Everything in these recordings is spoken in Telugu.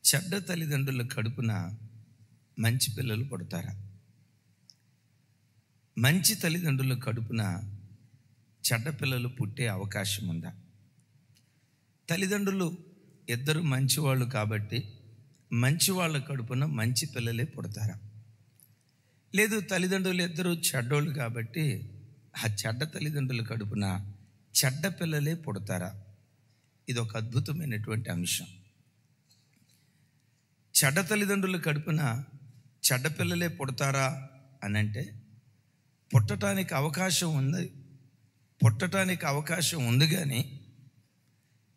చెడ్డ తల్లిదండ్రుల కడుపున మంచి పిల్లలు పుడతారా? మంచి తల్లిదండ్రుల కడుపున చెడ్డ పిల్లలు పుట్టే అవకాశం ఉందా? తల్లిదండ్రులు ఇద్దరు మంచివాళ్ళు కాబట్టి మంచి వాళ్ళ కడుపున మంచి పిల్లలే పుడతారా? లేదు, తల్లిదండ్రులు ఇద్దరు చెడ్డోళ్ళు కాబట్టి ఆ చెడ్డ తల్లిదండ్రుల కడుపున చెడ్డ పిల్లలే పుడతారా? ఇది ఒక అద్భుతమైనటువంటి అంశం. చెడ్డ తల్లిదండ్రుల కడుపున చెడ్డ పిల్లలే పుడతారా అని అంటే పుట్టడానికి అవకాశం ఉంది కానీ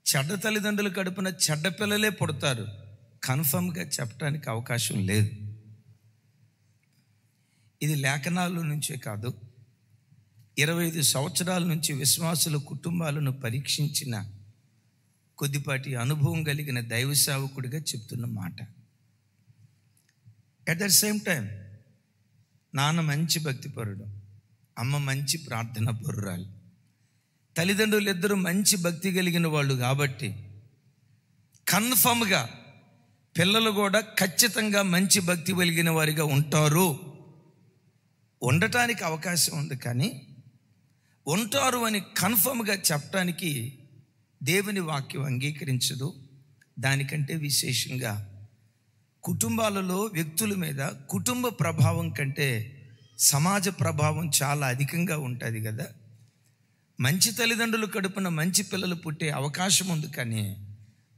చెడ్డ తల్లిదండ్రుల కడుపున చెడ్డ పిల్లలే పుడతారు కన్ఫర్మ్గా చెప్పడానికి అవకాశం లేదు. ఇది లేఖనాల నుంచే కాదు, 25 సంవత్సరాల నుంచి విశ్వాసుల కుటుంబాలను పరీక్షించిన కొద్దిపాటి అనుభవం కలిగిన దైవ సేవకుడిగా చెప్తున్న మాట. అట్ ద సేమ్ టైం నాన్న మంచి భక్తిపరుడు, అమ్మ మంచి ప్రార్థన పరురాలు, తల్లిదండ్రులు ఇద్దరు మంచి భక్తి కలిగిన వాళ్ళు కాబట్టి కన్ఫర్మ్గా పిల్లలు కూడా ఖచ్చితంగా మంచి భక్తి కలిగిన వారిగా ఉంటారు. ఉండటానికి అవకాశం ఉంది కానీ ఉంటారు అని కన్ఫర్మ్గా చెప్పడానికి దేవుని వాక్యం అంగీకరించదు. దానికంటే విశేషంగా కుటుంబాలలో వ్యక్తుల మీద కుటుంబ ప్రభావం కంటే సమాజ ప్రభావం చాలా అధికంగా ఉంటుంది కదా. మంచి తల్లిదండ్రుల కడుపున మంచి పిల్లలు పుట్టే అవకాశం ఉంది కానీ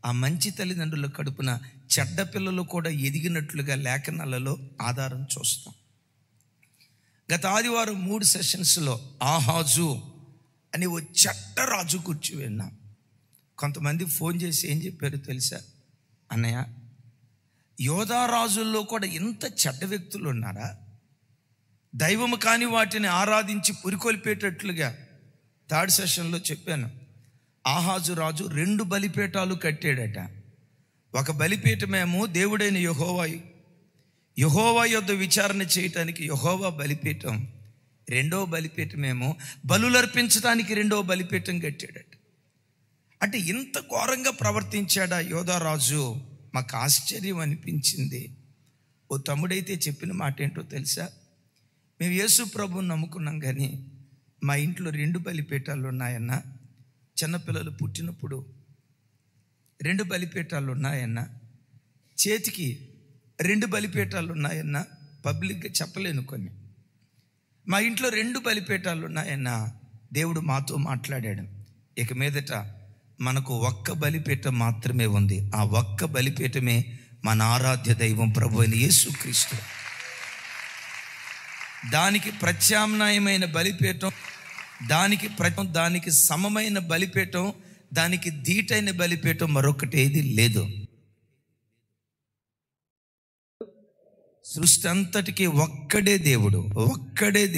ఆ మంచి తల్లిదండ్రుల కడుపున చెడ్డ పిల్లలు కూడా ఎదిగినట్లుగా లేఖనాలలో ఆధారం చూస్తాం. గత ఆదివారం 3 సెషన్స్లో ఆహాజు అని ఓ చెడ్డ రాజు కూర్చు విన్నాం. కొంతమంది ఫోన్ చేసి ఏం చెప్పారు తెలుసా? అన్నయ్య, యోధా రాజుల్లో కూడా ఇంత చెడ్డ వ్యక్తులు ఉన్నారా? దైవము కాని వాటిని ఆరాధించి పురికొల్పేటట్లుగా 3rd సెషన్లో చెప్పాను. ఆహాజు రాజు 2 బలిపీఠాలు కట్టాడట. ఒక బలిపీఠమేమో దేవుడైన యెహోవా యొద్ద విచారణ చేయటానికి యెహోవా బలిపీఠం, 2వ బలిపీఠమేమో బలులర్పించడానికి 2వ బలిపీఠం కట్టాడట. అంటే ఇంత ఘోరంగా ప్రవర్తించాడా యోధారాజు? మాకు ఆశ్చర్యం అనిపించింది. ఓ తమ్ముడైతే చెప్పిన మాట ఏంటో తెలుసా? మేము యేసు ప్రభువుని నమ్ముకున్నాం కానీ మా ఇంట్లో 2 బలిపీఠాలు ఉన్నాయన్న, చిన్నపిల్లలు పుట్టినప్పుడు 2 బలిపీఠాలు ఉన్నాయన్న, చేతికి 2 బలిపీఠాలు ఉన్నాయన్న, పబ్లిక్గా చెప్పలేను కొన్ని. మా ఇంట్లో 2 బలిపీఠాలు ఉన్నాయన్న. దేవుడు మాతో మాట్లాడాడు. ఇక మీదట మనకు ఒక్క బలిపీఠం మాత్రమే ఉంది. ఆ ఒక్క బలిపీఠమే మన ఆరాధ్య దైవం ప్రభు అయిన యేసుక్రీస్తు. దానికి ప్రత్యామ్నాయమైన బలిపీఠం, దానికి సమమైన బలిపీఠం, దానికి ధీటైన బలిపీఠం మరొకటి ఏది లేదు. సృష్టి అంతటికి ఒక్కడే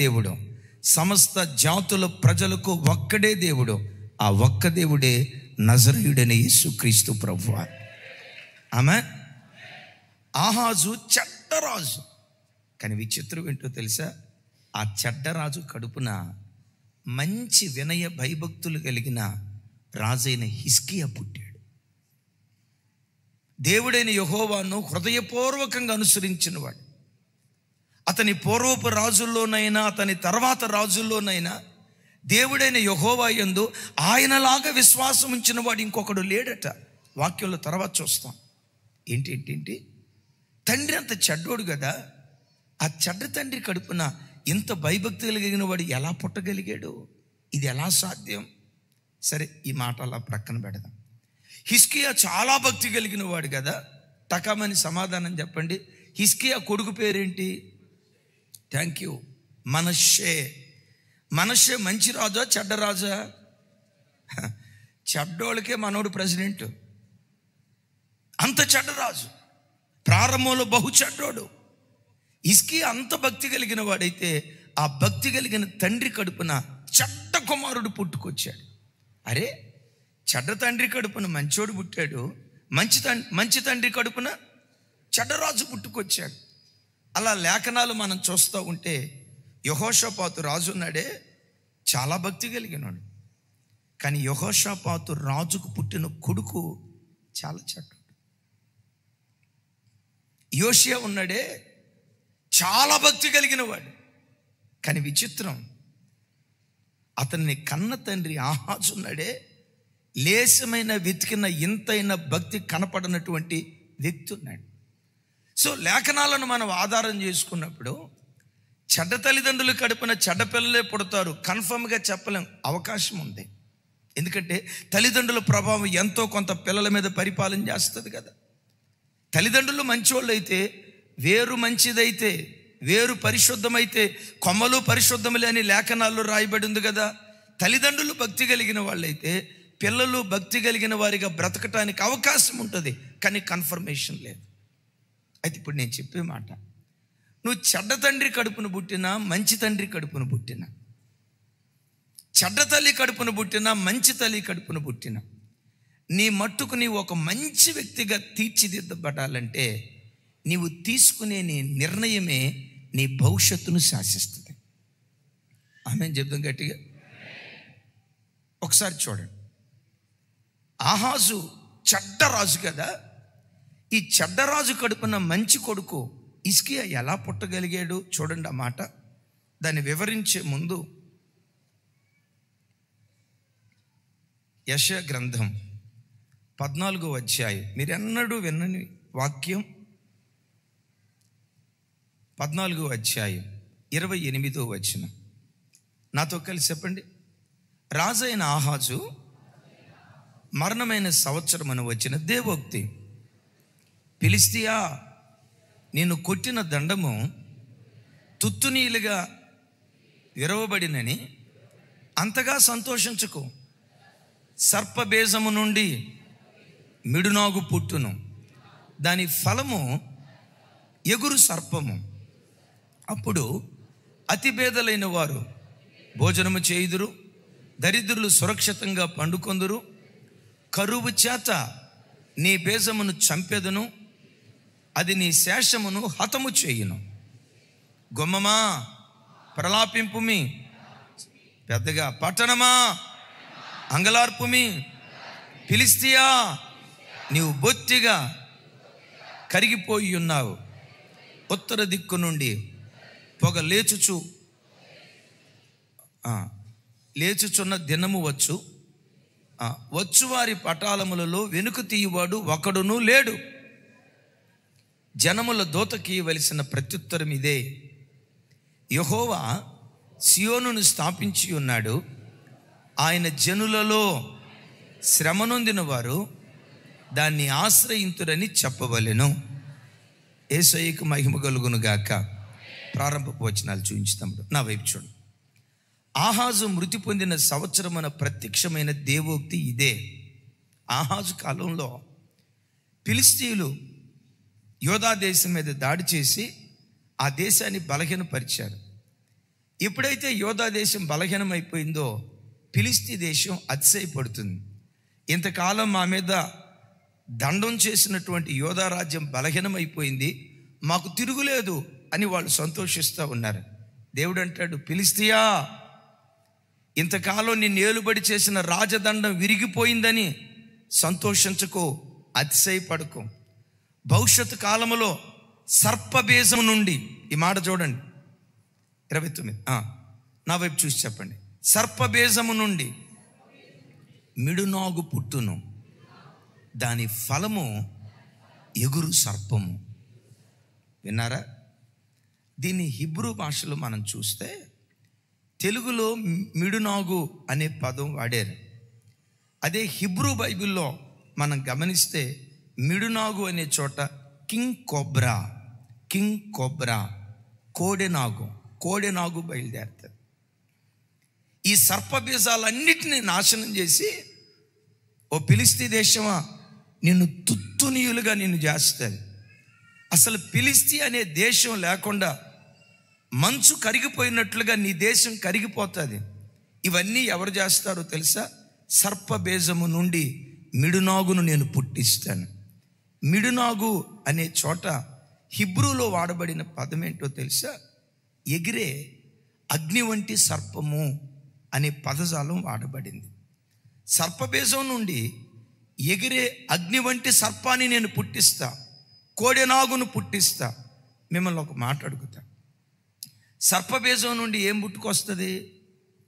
దేవుడు, సమస్త జాతుల ప్రజలకు ఒక్కడే దేవుడు. ఆ ఒక్క దేవుడే నజరేయుడైన యేసుక్రీస్తు ప్రభువు. ఆమేన్. ఆహాజు చెడ్డరాజు, కానీ విచిత్రం ఏంటో తెలుసా? ఆ చెడ్డరాజు కడుపున మంచి వినయ భయభక్తులు కలిగిన రాజైన హిజ్కియా పుట్టాడు. దేవుడైన యెహోవాను హృదయపూర్వకంగా అనుసరించినవాడు. అతని పూర్వపు రాజుల్లోనైనా అతని తర్వాత రాజుల్లోనైనా దేవుడైన యెహోవా యందు ఆయనలాగా విశ్వాసం ఉంచిన వాడు ఇంకొకడు లేడట. వాక్యంలో తర్వాత చూస్తాం. ఏంటి తండ్రి అంత చెడ్డోడు కదా, ఆ చెడ్డ తండ్రి కడుపున ఇంత భయభక్తి కలిగిన వాడు ఎలా పుట్టగలిగాడు? ఇది ఎలా సాధ్యం? సరే, ఈ మాట అలా ప్రక్కన పెడదాం. హిజ్కియా చాలా భక్తి కలిగిన వాడు కదా. టకామని సమాధానం చెప్పండి. హిజ్కియా కొడుకు పేరేంటి? థ్యాంక్ యూ, మనష్షే. మనష్షే మంచి రాజా చెడ్డ రాజా? చెడ్డోళ్ళకే మనోడు ప్రెసిడెంట్. అంత చెడ్డరాజు, ప్రారంభంలో బహు చెడ్డోడు. హిజ్కియా అంత భక్తి కలిగిన వాడైతే ఆ భక్తి కలిగిన తండ్రి కడుపున చెడ్డ కుమారుడు పుట్టుకొచ్చాడు. అరే, చెడ్డ తండ్రి కడుపున మంచోడు పుట్టాడు, మంచి తండ్రి కడుపున చెడ్డరాజు పుట్టుకొచ్చాడు. అలా లేఖనాలు మనం చూస్తూ ఉంటే యెహోషాపాతు రాజు ఉన్నాడే, చాలా భక్తి కలిగినాడు. కానీ యెహోషాపాతు రాజుకు పుట్టిన కొడుకు చాలా చెడ్డోడు. యోషియా ఉన్నాడే, చాలా భక్తి కలిగిన వాడు. కానీ విచిత్రం, అతన్ని కన్న తండ్రి ఆహాజు ఉన్నాడే, లేశమైన వెతికిన ఇంతైన భక్తి కనపడనటువంటి వ్యక్తి ఉన్నాడు. సో లేఖనాలను మనం ఆధారం చేసుకున్నప్పుడు చెడ్డ తల్లిదండ్రులు కడుపున చెడ్డ పిల్లలే పుడతారు కన్ఫర్మ్గా చెప్పలేం, అవకాశం ఉంది. ఎందుకంటే తల్లిదండ్రుల ప్రభావం ఎంతో కొంత పిల్లల మీద పరిపాలన చేస్తుంది కదా. తల్లిదండ్రులు మంచివాళ్ళు అయితే, వేరు మంచిదైతే, వేరు పరిశుద్ధమైతే కొమ్మలు పరిశుద్ధములే అని లేఖనాల్లో రాయబడి ఉంది కదా. తల్లిదండ్రులు భక్తి కలిగిన వాళ్ళైతే పిల్లలు భక్తి కలిగిన వారిగా బ్రతకటానికి అవకాశం ఉంటుంది, కానీ కన్ఫర్మేషన్ లేదు. అయితే ఇప్పుడు నేను చెప్పే మాట, నువ్వు చెడ్డ తండ్రి కడుపును పుట్టినా, మంచి తండ్రి కడుపును పుట్టినా, చెడ్డ తల్లి కడుపును పుట్టినా, మంచి తల్లి కడుపును పుట్టినా, నీ మట్టుకు నీవు ఒక మంచి వ్యక్తిగా తీర్చిదిద్దబడాలంటే నీవు తీసుకునే నీ నిర్ణయమే నీ భవిష్యత్తును శాసిస్తుంది. ఆమె చెప్తాం గట్టిగా. ఒకసారి చూడండి, ఆహాజు చెడ్డరాజు కదా. ఈ చెడ్డరాజు కడుపున మంచి కొడుకు హిజ్కియా ఎలా పుట్టగలిగాడు చూడండి. ఆ మాట దాన్ని వివరించే ముందు యెషయా గ్రంథం 14వ అధ్యాయం, మీరెన్నడూ విన్నని వాక్యం. 14వ అధ్యాయం 28వ వచనం నాతో కలిసి చెప్పండి. రాజైన ఆహాజు మరణమైన సంవత్సరమున వచ్చిన దేవోక్తి, ఫిలిష్తియా నిన్ను కొట్టిన దండము తుత్తునీలుగా విరవబడినని అంతగా సంతోషించుకో. సర్పబేజము నుండి మిడునాగు పుట్టును, దాని ఫలము ఎగురు సర్పము. అప్పుడు అతిభేదలైన వారు భోజనము చేయుదురు, దరిద్రులు సురక్షితంగా పండుకొందురు. కరువు చేత నీ బేజమును చంపెదను, అది నీ శేషమును హతము చేయును. గుమ్మమా ప్రలాపింపుమి, పెద్దగా పట్టణమా అంగలార్పుమి. ఫిలిష్తియా నీవు బొత్తిగా కరిగిపోయి ఉన్నావు. ఉత్తర దిక్కు నుండి పొగ లేచుచున్న దినము వచ్చు వారి పటాలములలో వెనుక తీయువాడు ఒకడును లేడు. జనముల దూతకి ఇవ్వవలసిన ప్రత్యుత్తరం ఇదే: యెహోవా సియోనును స్థాపించి ఉన్నాడు, ఆయన జనులలో శ్రమనొందిన వారు దాన్ని ఆశ్రయింతురని చెప్పవలెను. యేసయ్యకు మహిమ కలుగును గాక. ప్రారంభపు వచనాలు చూపించుతాము. నా వైపు చూడండి. ఆహాజు మృతి పొందిన సంవత్సరమున ప్రత్యక్షమైన దేవోక్తి ఇదే. ఆహాజు కాలంలో ఫిలిష్తీయులు యోధా దేశం మీద దాడి చేసి ఆ దేశాన్ని బలహీనపరిచారు. ఎప్పుడైతే యోధా దేశం బలహీనమైపోయిందో ఫిలిష్తీ దేశం అతిశయపడుతుంది. ఇంతకాలం మా మీద దండం చేసినటువంటి యోధా రాజ్యం బలహీనమైపోయింది, మాకు తిరుగులేదు అని వాళ్ళు సంతోషిస్తూ ఉన్నారు. దేవుడు అంటాడు, ఫిలిష్తియా ఇంతకాలం నిన్ను ఏలుబడి చేసిన రాజదండం విరిగిపోయిందని సంతోషించుకో, అతిశయపడుకో. భవిష్యత్తు కాలంలో సర్పబేజం నుండి, ఈ మాట చూడండి 29, నా వైపు చూసి చెప్పండి. సర్పబేజము నుండి మిడునాగు పుట్టును, దాని ఫలము ఎగురు సర్పము. విన్నారా? దీన్ని హిబ్రూ భాషలో మనం చూస్తే తెలుగులో మిడునాగు అనే పదం వాడారు. అదే హిబ్రూ బైబిల్లో మనం గమనిస్తే మిడునాగు అనే చోట కింగ్ కోబ్రా కోడెనాగు బయలుదేరుతుంది. ఈ సర్పబీజాలన్నిటినీ నాశనం చేసి, ఓ ఫిలిష్తీ దేశమా నిన్ను తుత్తునీయులుగా నిన్ను చేస్తుంది. అసలు ఫిలిష్తీ అనే దేశం లేకుండా మంచు కరిగిపోయినట్లుగా నీ దేశం కరిగిపోతుంది. ఇవన్నీ ఎవరు చేస్తారో తెలుసా? సర్పబేజము నుండి మిడునాగును నేను పుట్టిస్తాను. మిడునాగు అనే చోట హిబ్రూలో వాడబడిన పదం ఏంటో తెలుసా? ఎగిరే అగ్ని వంటి సర్పము అనే పదజాలం వాడబడింది. సర్పబేజం నుండి ఎగిరే అగ్ని వంటి సర్పాన్ని నేను పుట్టిస్తా. కోడెనాగును పుట్టిస్తా. మిమ్మల్ని ఒక మాట అడుగుతా, సర్పబీజం నుండి ఏం పుట్టుకొస్తుంది?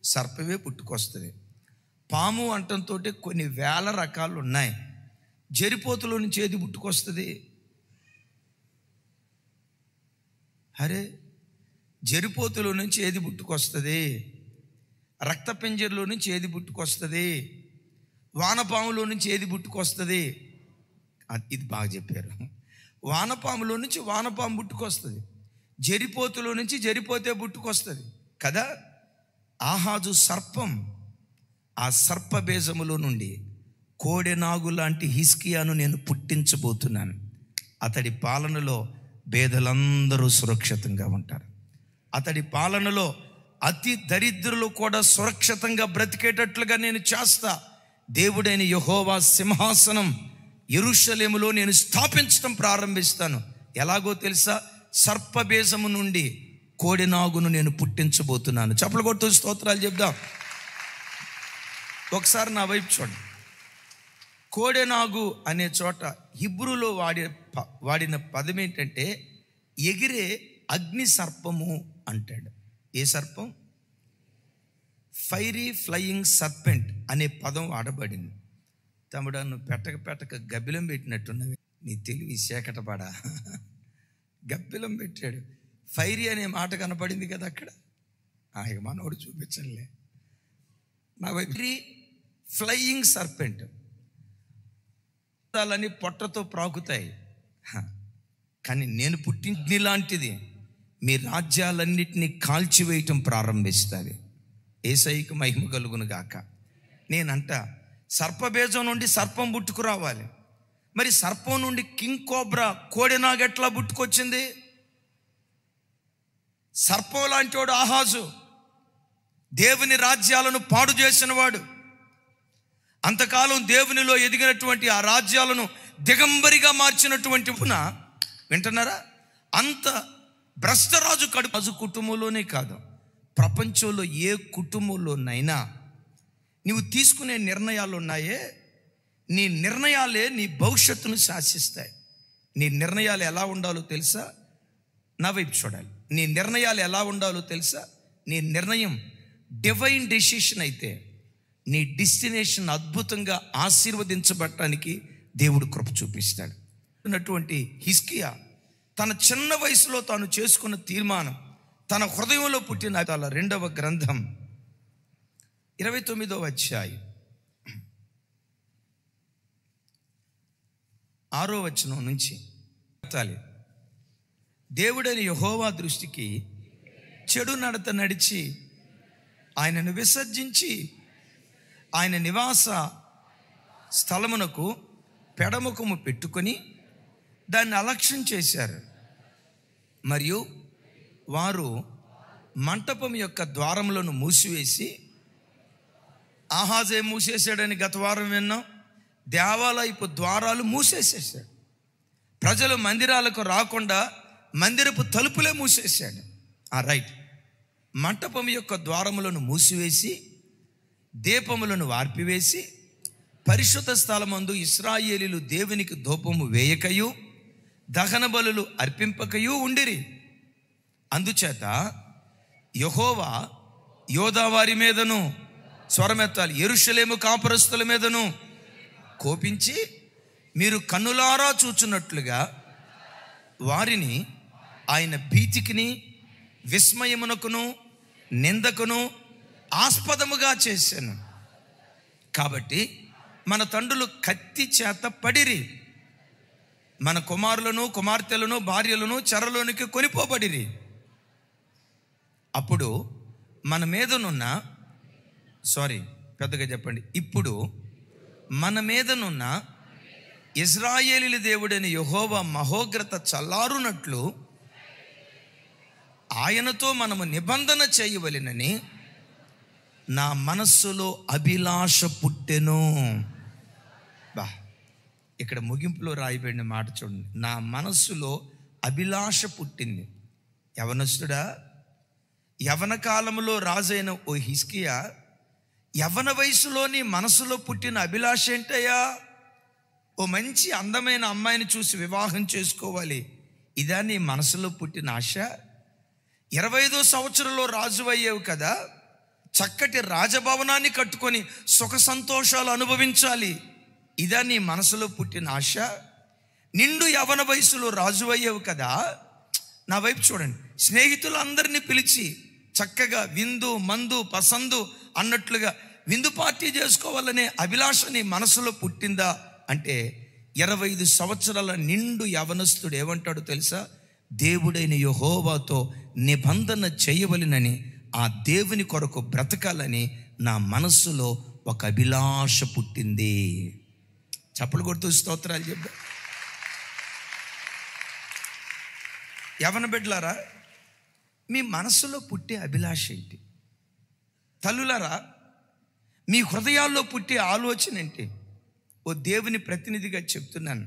సర్పమే పుట్టుకొస్తుంది. పాము అంటంతో కొన్ని వేల రకాలు ఉన్నాయి. జరిపోతులో నుంచి ఏది పుట్టుకొస్తుంది? అరే, జరిపోతులో నుంచి ఏది పుట్టుకొస్తుంది? రక్తపింజర్లో నుంచి ఏది పుట్టుకొస్తుంది? వానపాములో నుంచి ఏది పుట్టుకొస్తుంది? ఇది బాగా చెప్పారు. వానపాములో నుంచి వానపాము పుట్టుకొస్తుంది, జరిపోతులో నుంచి జరిపోతే పుట్టుకొస్తుంది కదా. ఆహాజు సర్పం, ఆ సర్పబీజములో నుండి కోడెనాగు లాంటి హిజ్కియాను నేను పుట్టించబోతున్నాను. అతడి పాలనలో పేదలందరూ సురక్షితంగా ఉంటారు. అతడి పాలనలో అతి దరిద్రులు కూడా సురక్షితంగా బ్రతికేటట్లుగా నేను చేస్తా. దేవుడైన యెహోవా సింహాసనం యెరూషలేములో నేను స్థాపించడం ప్రారంభిస్తాను. ఎలాగో తెలుసా? సర్పబీజము నుండి కోడెనాగును నేను పుట్టించబోతున్నాను. చప్పలు కొడుతూ స్తోత్రాలు చెప్దాం. ఒకసారి నా వైపు చూడండి. కోడెనాగు అనే చోట హిబ్రూలో వాడిన పదం ఏంటంటే ఎగిరే అగ్ని సర్పము అంటాడు. ఏ సర్పం? ఫైరీ ఫ్లయింగ్ సర్పెంట్ అనే పదం వాడబడింది. తమ్ముడు, నువ్వు పెట్టక గబ్బిలం పెట్టినట్టున్నవి, నీ తెలివి సేకటపడా. గబ్బిలం పెట్టాడు. ఫైరీ అనే మాట కనపడింది కదా అక్కడ. ఇక మనోడు చూపించలే. నా వైపు ఫ్లయింగ్ సర్పెంట్ అని పొట్టతో ప్రాకుతాయి, కానీ నేను పుట్టింది లాంటిది మీ రాజ్యాలన్నిటినీ కాల్చివేయటం ప్రారంభిస్తుంది. యేసయ్యకు మహిమ కలుగును గాక. నేనంట సర్పబీజం నుండి సర్పం పుట్టుకురావాలి. మరి సర్పం నుండి కింగ్ కోబ్రా కోడెనాగు ఎట్లా పుట్టుకొచ్చింది? సర్పం లాంటి వాడు ఆహాజు, దేవుని రాజ్యాలను పాడు చేసిన వాడు. అంతకాలం దేవునిలో ఎదిగినటువంటి ఆ రాజ్యాలను దిగంబరిగా మార్చినటువంటి వింటున్నారా? అంత భ్రష్టరాజు రాజు కుటుంబంలోనే కాదు, ప్రపంచంలో ఏ కుటుంబంలోనైనా నీవు తీసుకునే నిర్ణయాలు ఉన్నాయే, నీ నిర్ణయాలే నీ భవిష్యత్తును శాసిస్తాయి. నీ నిర్ణయాలు ఎలా ఉండాలో తెలుసా? నా వైపు చూడాలి. నీ నిర్ణయాలు ఎలా ఉండాలో తెలుసా? నీ నిర్ణయం డివైన్ డెసిషన్ అయితే నీ డెస్టినేషన్ అద్భుతంగా ఆశీర్వదించబడటానికి దేవుడు కృప చూపిస్తాడు. ఉన్నటువంటి హిజ్కియా తన చిన్న వయసులో తాను చేసుకున్న తీర్మానం, తన హృదయంలో పుట్టిన 2వ గ్రంథం 29వ అధ్యాయం 6వ వచనం నుంచి దేవుడైన యెహోవా దృష్టికి చెడు నడత నడిచి ఆయనను విసర్జించి ఆయన నివాస స్థలమునకు పెడముఖము పెట్టుకొని దాన్ని అలక్ష్యం చేశారు. మరియు వారు మంటపం యొక్క ద్వారములను మూసివేసి, ఆహాజే మూసేశాడని గత వారం విన్నాం. దేవాలయపు ద్వారాలు మూసేసేసాడు. ప్రజలు మందిరాలకు రాకుండా మందిరపు తలుపులే మూసేశాడు. రైట్. మంటపం యొక్క ద్వారములను మూసివేసి, దీపములను వార్పివేసి, పరిశుద్ధ స్థలమందు ఇశ్రాయేలీలు దేవునికి ధూపము వేయకయు దహన బలులు అర్పింపకయు ఉండిరి. అందుచేత యెహోవా యోధా వారి మీదను, స్వరమెత్తాలి, యెరూషలేము కాపురస్తుల మీదను కోపించి మీరు కన్నులారా చూచున్నట్లుగా వారిని ఆయన భీతికిని విస్మయమునకును నిందకును ఆస్పదముగా చేశాను. కాబట్టి మన తండ్రులు కత్తి చేత పడిరి, మన కుమారులను కుమార్తెలను భార్యలను చెరలోనికి కొనిపోబడిరి. అప్పుడు మన మీదనున్న పెద్దగా చెప్పండి. ఇప్పుడు మన మీదనున్న ఇశ్రాయేలీల దేవుడైన యెహోవా మహోగ్రత చల్లారునట్లు ఆయనతో మనము నిబంధన చేయవలెనని నా మనస్సులో అభిలాష పుట్టెను. ఇక్కడ ముగింపులో రాయబడిన మాట చూడండి. నా మనస్సులో అభిలాష పుట్టింది. యవనస్తుడా, యవన కాలంలో రాజైన ఓ హిజ్కియా, యవన వయసులో నీ మనసులో పుట్టిన అభిలాష ఏంటయ్యా? ఓ మంచి అందమైన అమ్మాయిని చూసి వివాహం చేసుకోవాలి, ఇదా నీ మనసులో పుట్టిన ఆశ? 25వ సంవత్సరంలో రాజు అయ్యావు కదా, చక్కటి రాజభవనాన్ని కట్టుకొని సుఖ సంతోషాలు అనుభవించాలి, ఇదా నీ మనసులో పుట్టిన ఆశ? నిండు యవన వయసులో రాజు అయ్యావు కదా, నా వైపు చూడండి, స్నేహితులందరినీ పిలిచి చక్కగా విందు మందు పసందు అన్నట్లుగా విందు పార్టీ చేసుకోవాలనే అభిలాష నీ మనసులో పుట్టిందా అంటే 25 సంవత్సరాల నిండు యవనస్తుడు ఏమంటాడు తెలుసా? దేవుడైన యెహోవాతో నిబంధన చేయవలెనని, ఆ దేవుని కొరకు బ్రతకాలని నా మనస్సులో ఒక అభిలాష పుట్టింది. చప్పలు కొడుతూ స్తోత్రాలు చెప్పు. యవన బిడ్డలారా, మీ మనసులో పుట్టే అభిలాష ఏంటి? తల్లులారా, మీ హృదయాల్లో పుట్టే ఆలోచన ఏంటి? ఓ దేవుని ప్రతినిధిగా చెప్తున్నాను,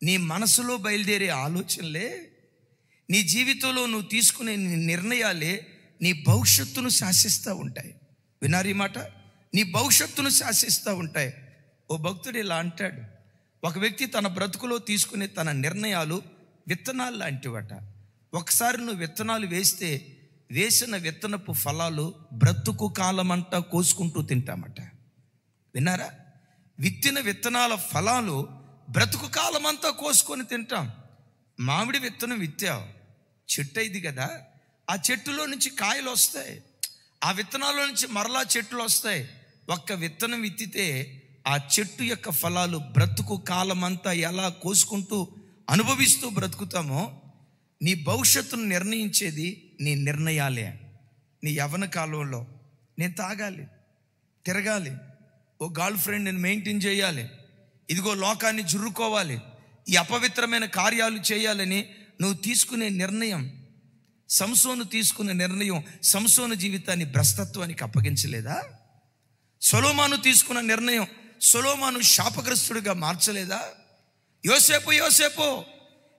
నీ మనసులో బయలుదేరే ఆలోచనలే నీ జీవితంలో నువ్వు తీసుకునే నిర్ణయాలే నీ భవిష్యత్తును శాసిస్తూ ఉంటాయి. వినారు ఈ మాట? నీ భవిష్యత్తును శాసిస్తూ ఉంటాయి. ఓ భక్తుడు ఇలా అంటాడు, ఒక వ్యక్తి తన బ్రతుకులో తీసుకునే తన నిర్ణయాలు విత్తనాలు లాంటివట. ఒకసారి నువ్వు విత్తనాలు వేస్తే వేసిన విత్తనపు ఫలాలు బ్రతుకు కాలమంతా కోసుకుంటూ తింటామట. విన్నారా? విత్తిన విత్తనాల ఫలాలు బ్రతుకు కాలమంతా కోసుకొని తింటాం. మామిడి విత్తనం విత్తావు, చెట్టు అయింది కదా, ఆ చెట్టులో నుంచి కాయలు వస్తాయి, ఆ విత్తనాల్లో నుంచి మరలా చెట్లు వస్తాయి. ఒక్క విత్తనం విత్తితే ఆ చెట్టు యొక్క ఫలాలు బ్రతుకు కాలమంతా ఎలా కోసుకుంటూ అనుభవిస్తూ బ్రతుకుతామో, నీ భవిష్యత్తును నిర్ణయించేది నీ నిర్ణయాలే. నీ యవ్వన కాలంలో నేను తాగాలి, తిరగాలి, ఓ గర్ల్ ఫ్రెండ్ నేను మెయింటైన్ చేయాలి, ఇదిగో లోకాన్ని జుర్రుకోవాలి, ఈ అపవిత్రమైన కార్యాలు చేయాలని నువ్వు తీసుకునే నిర్ణయం, సంసోను తీసుకునే నిర్ణయం సంసోను జీవితాన్ని భ్రష్టత్వానికి అప్పగించలేదా? సొలొమోను తీసుకున్న నిర్ణయం సొలొమోను శాపగ్రస్తుడిగా మార్చలేదా? యోసేపు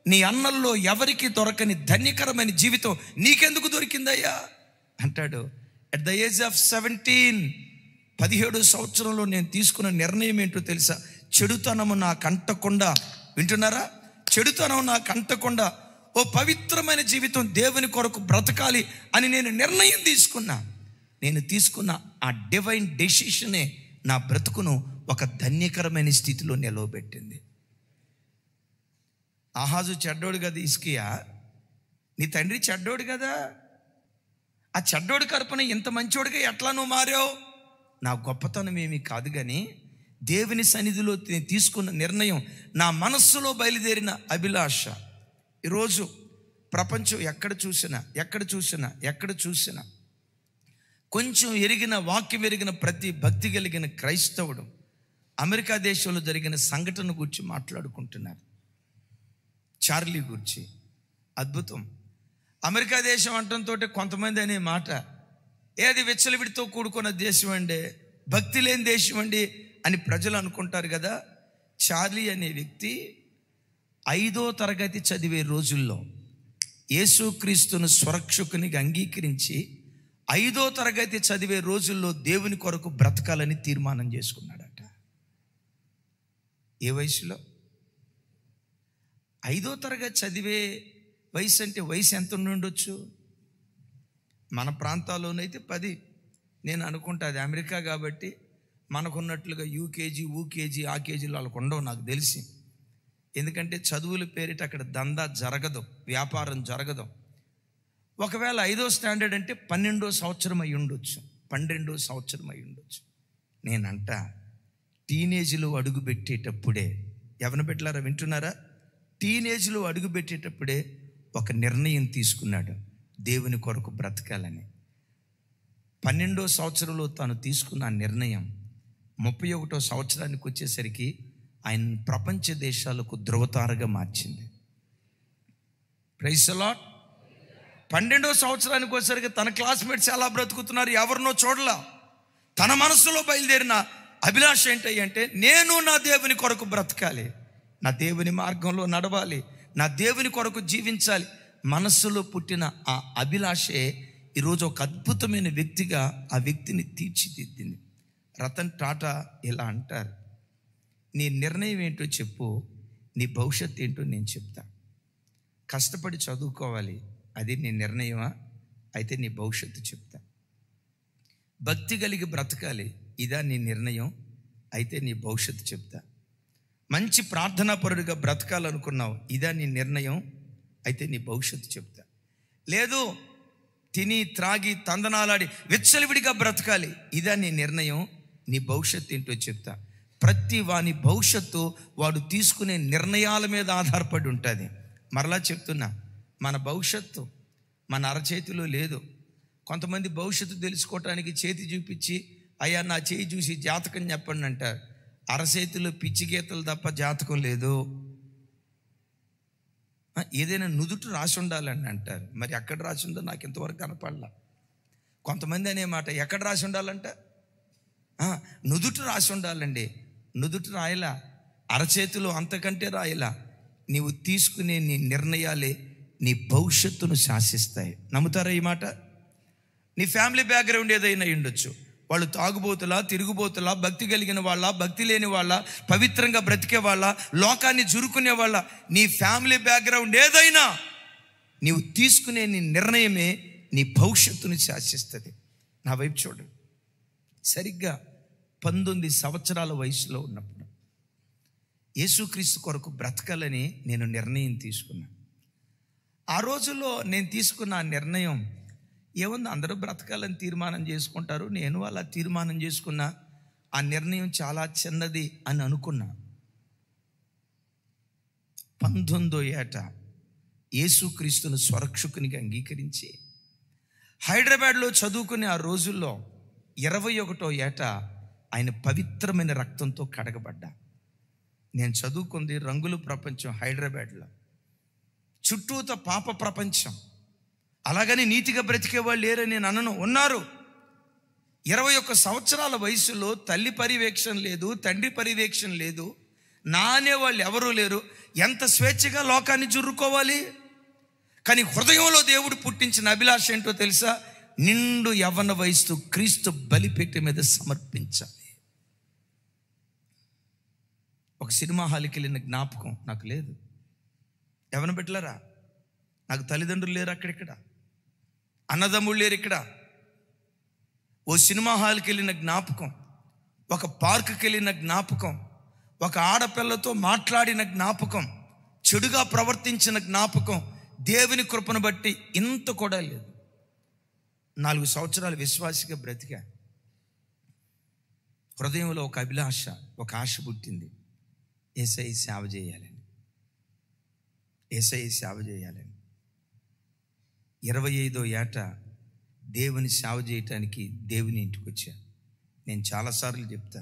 నీ అన్నల్లో ఎవరికి దొరకని ధన్యకరమైన జీవితం నీకెందుకు దొరికిందయ్యా అంటాడు. అట్ ద ఏజ్ ఆఫ్ 17 సంవత్సరంలో నేను తీసుకున్న నిర్ణయం ఏంటో తెలుసా? చెడుతనము నాకు అంటకుండా, వింటున్నారా? చెడుతనం నాకు అంటకుండా ఓ పవిత్రమైన జీవితం దేవుని కొరకు బ్రతకాలి అని నేను నిర్ణయం తీసుకున్నా. నేను తీసుకున్న ఆ డివైన్ డెసిషనే నా బ్రతుకును ఒక ధన్యకరమైన స్థితిలో నిలవబెట్టింది. ఆహాజు చెడ్డోడు కదా, హిజ్కియా నీ తండ్రి చెడ్డోడు కదా, ఆ చెడ్డోడు కర్పణ ఇంత మంచోడిగా ఎట్లా నువ్వు మారావు? నా గొప్పతనం ఏమీ కాదు, కానీ దేవుని సన్నిధిలో నేను తీసుకున్న నిర్ణయం, నా మనస్సులో బయలుదేరిన అభిలాష. ఈరోజు ప్రపంచం ఎక్కడ చూసినా కొంచెం ఎరిగిన, వాక్యం ఎరిగిన ప్రతి భక్తి కలిగిన క్రైస్తవుడు అమెరికా దేశంలో జరిగిన సంఘటన గురించి మాట్లాడుకుంటున్నారు. చార్లీ గురించి. అద్భుతం. అమెరికా దేశం అంటంతో కొంతమంది అనే మాట, ఏది విచ్చలవిడితో కూడుకున్న దేశం అండి, భక్తి లేని దేశం అండి అని ప్రజలు అనుకుంటారు కదా. చార్లీ అనే వ్యక్తి 5వ తరగతి చదివే రోజుల్లో యేసుక్రీస్తును స్వరక్షకునిగా అంగీకరించి 5వ తరగతి చదివే రోజుల్లో దేవుని కొరకు బ్రతకాలని తీర్మానం చేసుకున్నాడట. ఏ వయసులో? 5వ తరగతి చదివే వయసు అంటే వయసు ఎంత ఉండొచ్చు? మన ప్రాంతాల్లోనైతే 10. నేను అనుకుంటా అది అమెరికా కాబట్టి మనకున్నట్లుగా యూకేజీ ఊకేజీ ఆ కేజీలు వాళ్ళకు ఉండవు నాకు తెలిసి. ఎందుకంటే చదువుల పేరిట అక్కడ దందా జరగదు, వ్యాపారం జరగదు. ఒకవేళ 5వ స్టాండర్డ్ అంటే 12వ సంవత్సరం అయి ఉండొచ్చు, 12వ సంవత్సరం అయి ఉండొచ్చు. నేనంట టీనేజ్లో అడుగు పెట్టేటప్పుడే, యవ్వన బిడ్డలారా వింటున్నారా? టీనేజ్లో అడుగు పెట్టేటప్పుడే ఒక నిర్ణయం తీసుకున్నాడు దేవుని కొరకు బ్రతకాలని. 12వ సంవత్సరంలో తాను తీసుకున్న నిర్ణయం 31వ సంవత్సరానికి వచ్చేసరికి ఆయన ప్రపంచ దేశాలకు ధృవతారగా మార్చింది. Praise the lord. 12వ సంవత్సరానికి వచ్చేసరికి తన క్లాస్మేట్స్ ఎలా బ్రతుకుతున్నారు ఎవరినో చూడలా. తన మనసులో బయలుదేరిన అభిలాష ఏంటి అంటే, నేను నా దేవుని కొరకు బ్రతకాలి, నా దేవుని మార్గంలో నడవాలి, నా దేవుని కొరకు జీవించాలి. మనస్సులో పుట్టిన ఆ అభిలాషే ఈరోజు ఒక అద్భుతమైన వ్యక్తిగా ఆ వ్యక్తిని తీర్చిదిద్దింది. రతన్ టాటా ఇలా అంటారు, నీ నిర్ణయం ఏంటో చెప్పు, నీ భవిష్యత్తు ఏంటో నేను చెప్తా. కష్టపడి చదువుకోవాలి, అది నీ నిర్ణయమా? అయితే నీ భవిష్యత్తు చెప్తా. భక్తి కలిగి బ్రతకాలి, ఇదా నీ నిర్ణయం? అయితే నీ భవిష్యత్తు చెప్తా. మంచి ప్రార్థనాపరుడిగా బ్రతకాలనుకున్నావు, ఇదా నీ నిర్ణయం? అయితే నీ భవిష్యత్తు చెప్తా. లేదు, తిని త్రాగి తందనాలాడి విచ్చలవిడిగా బ్రతకాలి, ఇదా నీ నిర్ణయం? నీ భవిష్యత్తు ఏంటో చెప్తా. ప్రతి వాని భవిష్యత్తు వాడు తీసుకునే నిర్ణయాల మీద ఆధారపడి ఉంటుంది. మరలా చెప్తున్నా, మన భవిష్యత్తు మన అరచేతిలో లేదు. కొంతమంది భవిష్యత్తు తెలుసుకోవటానికి చేతి చూపించి, అయ్యా నా చేయి చూసి జాతకం చెప్పండి అంటారు. అరచేతిలో పిచ్చి గీతలు తప్ప జాతకం లేదు. ఏదైనా నుదుట రాసి ఉండాలని అంటారు. మరి ఎక్కడ రాసి ఉందో నాకు ఇంతవరకు కనపడలా. కొంతమంది అనే మాట, ఎక్కడ రాసి ఉండాలంట? నుదుట రాసి ఉండాలండి. నుదుట రాయలా, అరచేతిలో అంతకంటే రాయలా. నీవు తీసుకునే నీ నిర్ణయాలే నీ భవిష్యత్తును శాసిస్తాయి. నమ్ముతారా ఈ మాట? నీ ఫ్యామిలీ బ్యాక్గ్రౌండ్ ఏదైనా ఉండొచ్చు. వాళ్ళు తాగుబోతులా, తిరుగుబోతులా, భక్తి కలిగిన వాళ్ళ, భక్తి లేని వాళ్ళ, పవిత్రంగా బ్రతికే వాళ్ళ, లోకాన్ని జురుకునే వాళ్ళ, నీ ఫ్యామిలీ బ్యాక్గ్రౌండ్ ఏదైనా నీవు తీసుకునే నీ నిర్ణయమే నీ భవిష్యత్తును శాసిస్తుంది. నా వైపు చూడండి. సరిగ్గా 19 సంవత్సరాల వయసులో ఉన్నప్పుడు యేసుక్రీస్తు కొరకు బ్రతకాలని నేను నిర్ణయం తీసుకున్నాను. ఆ రోజుల్లో నేను తీసుకున్న ఆ నిర్ణయం ఏముంది, అందరూ బ్రతకాలని తీర్మానం చేసుకుంటారు, నేను అలా తీర్మానం చేసుకున్నా. ఆ నిర్ణయం చాలా చిన్నది అని అనుకున్నా. 19వ ఏట యేసుక్రీస్తును స్వరక్షకునిగా అంగీకరించి హైదరాబాద్లో చదువుకునే ఆ రోజుల్లో 21వ ఏట ఆయన పవిత్రమైన రక్తంతో కడగబడ్డా. నేను చదువుకుంది రంగుల ప్రపంచం హైదరాబాద్లో, చుట్టూత పాప ప్రపంచం. అలాగని నీతిగా బ్రతికే వాళ్ళు లేరని నేను అనను, ఉన్నారు. 21 సంవత్సరాల వయసులో తల్లి పర్యవేక్షణ లేదు, తండ్రి పర్యవేక్షణ లేదు, నా అనేవాళ్ళు ఎవరూ లేరు. ఎంత స్వేచ్ఛగా లోకాన్ని జుర్రుకోవాలి. కానీ హృదయంలో దేవుడు పుట్టించిన అభిలాష ఏంటో తెలుసా? నిండు యవ్వన వయసు క్రీస్తు బలిపీఠం మీద సమర్పించాలి. ఒక సినిమా హాల్కి వెళ్ళిన జ్ఞాపకం నాకు లేదు. ఎవరిని పెట్టలేరా? నాకు తల్లిదండ్రులు లేరు, అక్కడిక్కడ అన్నదమ్ముళ్ళు లేరు. ఇక్కడ ఓ సినిమా హాల్కి వెళ్ళిన జ్ఞాపకం, ఒక పార్కుకి వెళ్ళిన జ్ఞాపకం, ఒక ఆడపిల్లతో మాట్లాడిన జ్ఞాపకం, చెడుగా ప్రవర్తించిన జ్ఞాపకం, దేవుని కృపను బట్టి ఇంత కూడా లేదు. 4 సంవత్సరాలు విశ్వాసిగా బ్రతికా. హృదయంలో ఒక అభిలాష, ఒక ఆశ పుట్టింది. యేసయ్య సేవ చేయాలని, యేసయ్య సేవ చేయాలని. 25వ ఏట దేవుని సేవ చేయటానికి దేవుని ఇంటికి వచ్చా. నేను చాలాసార్లు చెప్తా,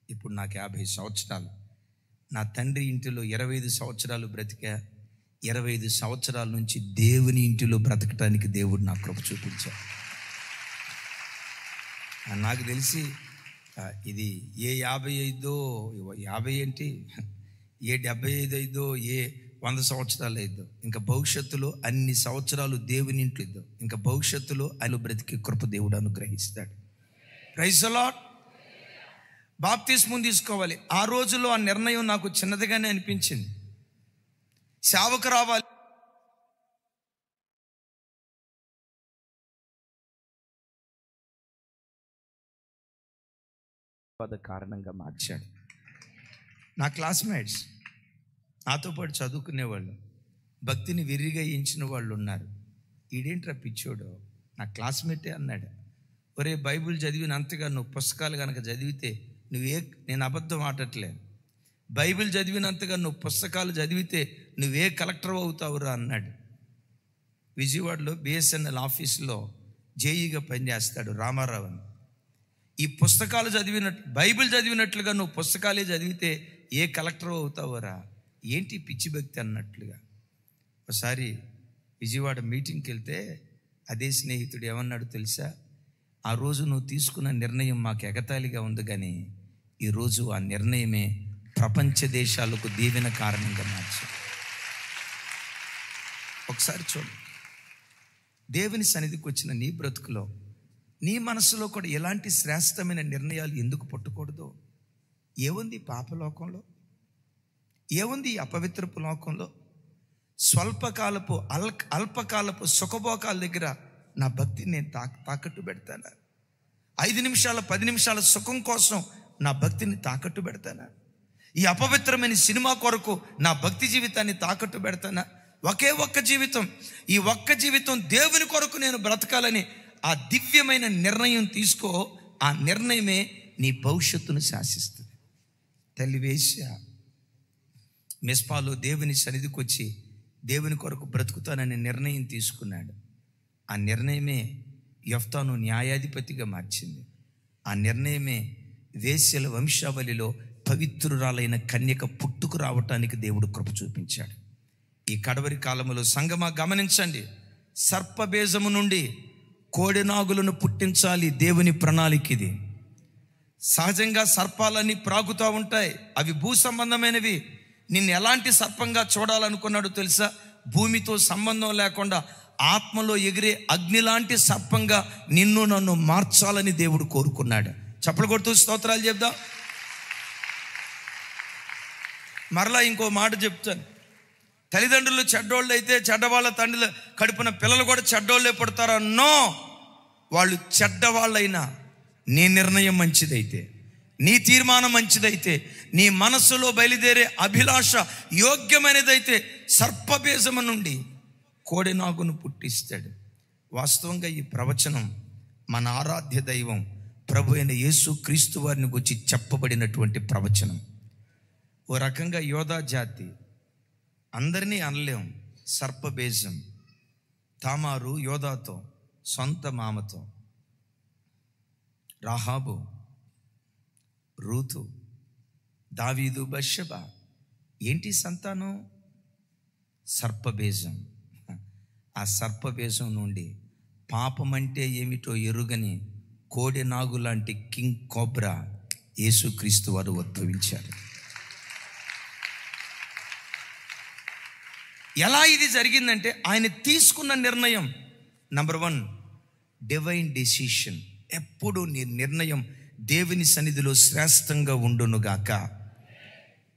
ఇప్పుడు నాకు 50 సంవత్సరాలు. నా తండ్రి ఇంటిలో 25 సంవత్సరాలు బ్రతికా. 25 సంవత్సరాల నుంచి దేవుని ఇంటిలో బ్రతకటానికి దేవుడు నా కృప చూపించాడు. నాకు తెలిసి ఇది ఏ 55 50 ఏంటి, ఏ 75 అయిదో, ఏ 100 సంవత్సరాలు అయిద్దో, ఇంకా భవిష్యత్తులో అన్ని సంవత్సరాలు దేవుని ఇంట్లో ఇద్దో, ఇంకా భవిష్యత్తులో ఆయన బ్రతికే కృప దేవుడు అనుగ్రహిస్తాడు. Praise the lord. బాప్తిస్మం తీసుకోవాలి. ఆ రోజుల్లో ఆ నిర్ణయం నాకు చిన్నదిగానే అనిపించింది. సేవకు రావాలి, కారణంగా మార్చాడు. నా క్లాస్మేట్స్, నాతో పాటు చదువుకునేవాళ్ళు, భక్తిని విరిగా ఎంచిన వాళ్ళు ఉన్నారు. ఈడేంట్రా పిచ్చోడు, నా క్లాస్మేటే అన్నాడు, ఒరే బైబిల్ చదివినంతగా నువ్వు పుస్తకాలు కనుక చదివితే నేను అబద్ధం ఆడట్లేదు, బైబిల్ చదివినంతగా నువ్వు పుస్తకాలు చదివితే నువ్వే కలెక్టర్ అవుతావురా అన్నాడు. విజయవాడలో బిఎస్ఎన్ఎల్ ఆఫీసులో జేఈగా పనిచేస్తాడు రామారావు అని. ఈ పుస్తకాలు బైబిల్ చదివినట్లుగా నువ్వు పుస్తకాలే చదివితే ఏ కలెక్టర్ అవుతావురా, ఏంటి పిచ్చి భక్తి అన్నట్లుగా. ఒకసారి విజయవాడ మీటింగ్కి వెళ్తే అదే స్నేహితుడు ఏమన్నాడు తెలుసా? ఆ రోజు నువ్వు తీసుకున్న నిర్ణయం మాకు ఎగతాళిగా ఉంది, కానీ ఈరోజు ఆ నిర్ణయమే ప్రపంచ దేశాలకు దీవెన కారణంగా మార్చు. ఒకసారి చూడు, దేవుని సన్నిధికి వచ్చిన నీ బ్రతుకులో, నీ మనసులో కూడా ఎలాంటి శ్రేష్టమైన నిర్ణయాలు ఎందుకు పుట్టకూడదు? ఏముంది పాపలోకంలో? ఏముంది ఈ అపవిత్రపు లోకంలో? స్వల్పకాలపు అల్పకాలపు సుఖభోగాల దగ్గర నా భక్తిని నేను తాకట్టు పెడతానా? 5 నిమిషాల 10 నిమిషాల సుఖం కోసం నా భక్తిని తాకట్టు పెడతానా? ఈ అపవిత్రమైన సినిమా కొరకు నా భక్తి జీవితాన్ని తాకట్టు పెడతానా? ఒకే ఒక్క జీవితం, ఈ ఒక్క జీవితం దేవుని కొరకు నేను బ్రతకాలని ఆ దివ్యమైన నిర్ణయం తీసుకో. ఆ నిర్ణయమే నీ భవిష్యత్తును శాసిస్తుంది. తల్లి వేశ్య మిస్పాలో దేవుని సన్నిధికి వచ్చి దేవుని కొరకు బ్రతుకుతానని నిర్ణయం తీసుకున్నాడు. ఆ నిర్ణయమే యెఫ్తాను న్యాయాధిపతిగా మార్చింది. ఆ నిర్ణయమే వేశ్యల వంశావళిలో పవిత్రురాలైన కన్యక పుట్టుకు రావటానికి దేవుడు కృప చూపించాడు. ఈ కడవరి కాలంలో సంగమా గమనించండి, సర్పబీజము నుండి కోడెనాగులను పుట్టించాలి దేవుని ప్రణాళిక ఇది. సహజంగా సర్పాలన్నీ ప్రాగుతూ ఉంటాయి, అవి భూ సంబంధమైనవి. నిన్ను ఎలాంటి సర్పంగా చూడాలనుకున్నాడు తెలుసా? భూమితో సంబంధం లేకుండా ఆత్మలో ఎగిరే అగ్ని లాంటి సర్పంగా నిన్ను నన్ను మార్చాలని దేవుడు కోరుకున్నాడు. చప్పలు కొడుతూ స్తోత్రాలు చెప్దాం. మరలా ఇంకో మాట చెప్తాను. తల్లిదండ్రులు చెడ్డోళ్ళు అయితే చెడ్డవాళ్ళ తండ్రుల కడుపున పిల్లలు కూడా చెడ్డోళ్ళే పుడతారా? నో. వాళ్ళు చెడ్డవాళ్ళైనా నీ నిర్ణయం మంచిదైతే, నీ తీర్మానం మంచిదైతే, నీ మనస్సులో బయలుదేరే అభిలాష యోగ్యమైనదైతే సర్పబీజము నుండి కోడెనాగును పుట్టిస్తాడు. వాస్తవంగా ఈ ప్రవచనం మన ఆరాధ్య దైవం ప్రభు అయిన యేసు క్రీస్తు వారిని గురించి చెప్పబడినటువంటి ప్రవచనం. ఓ రకంగా యోధా జాతి, అందరినీ అనలేం, సర్పబీజం. తామారు యోధాతో సొంత మామతో, రాహాబు, రూతు, దావీదు, బత్షెబ ఏంటి సంతానం? సర్పబీజం. ఆ సర్పబీజం నుండి పాపమంటే ఏమిటో ఎరుగని కోడెనాగు లాంటి కింగ్ కోబ్రా యేసుక్రీస్తు వారు ఉద్భవించారు. ఎలా ఇది జరిగిందంటే ఆయన తీసుకున్న నిర్ణయం. Number 1, divine decision. ఎప్పుడు నీ నిర్ణయం దేవుని సన్నిధిలో శ్రేష్టంగా ఉండునుగాక.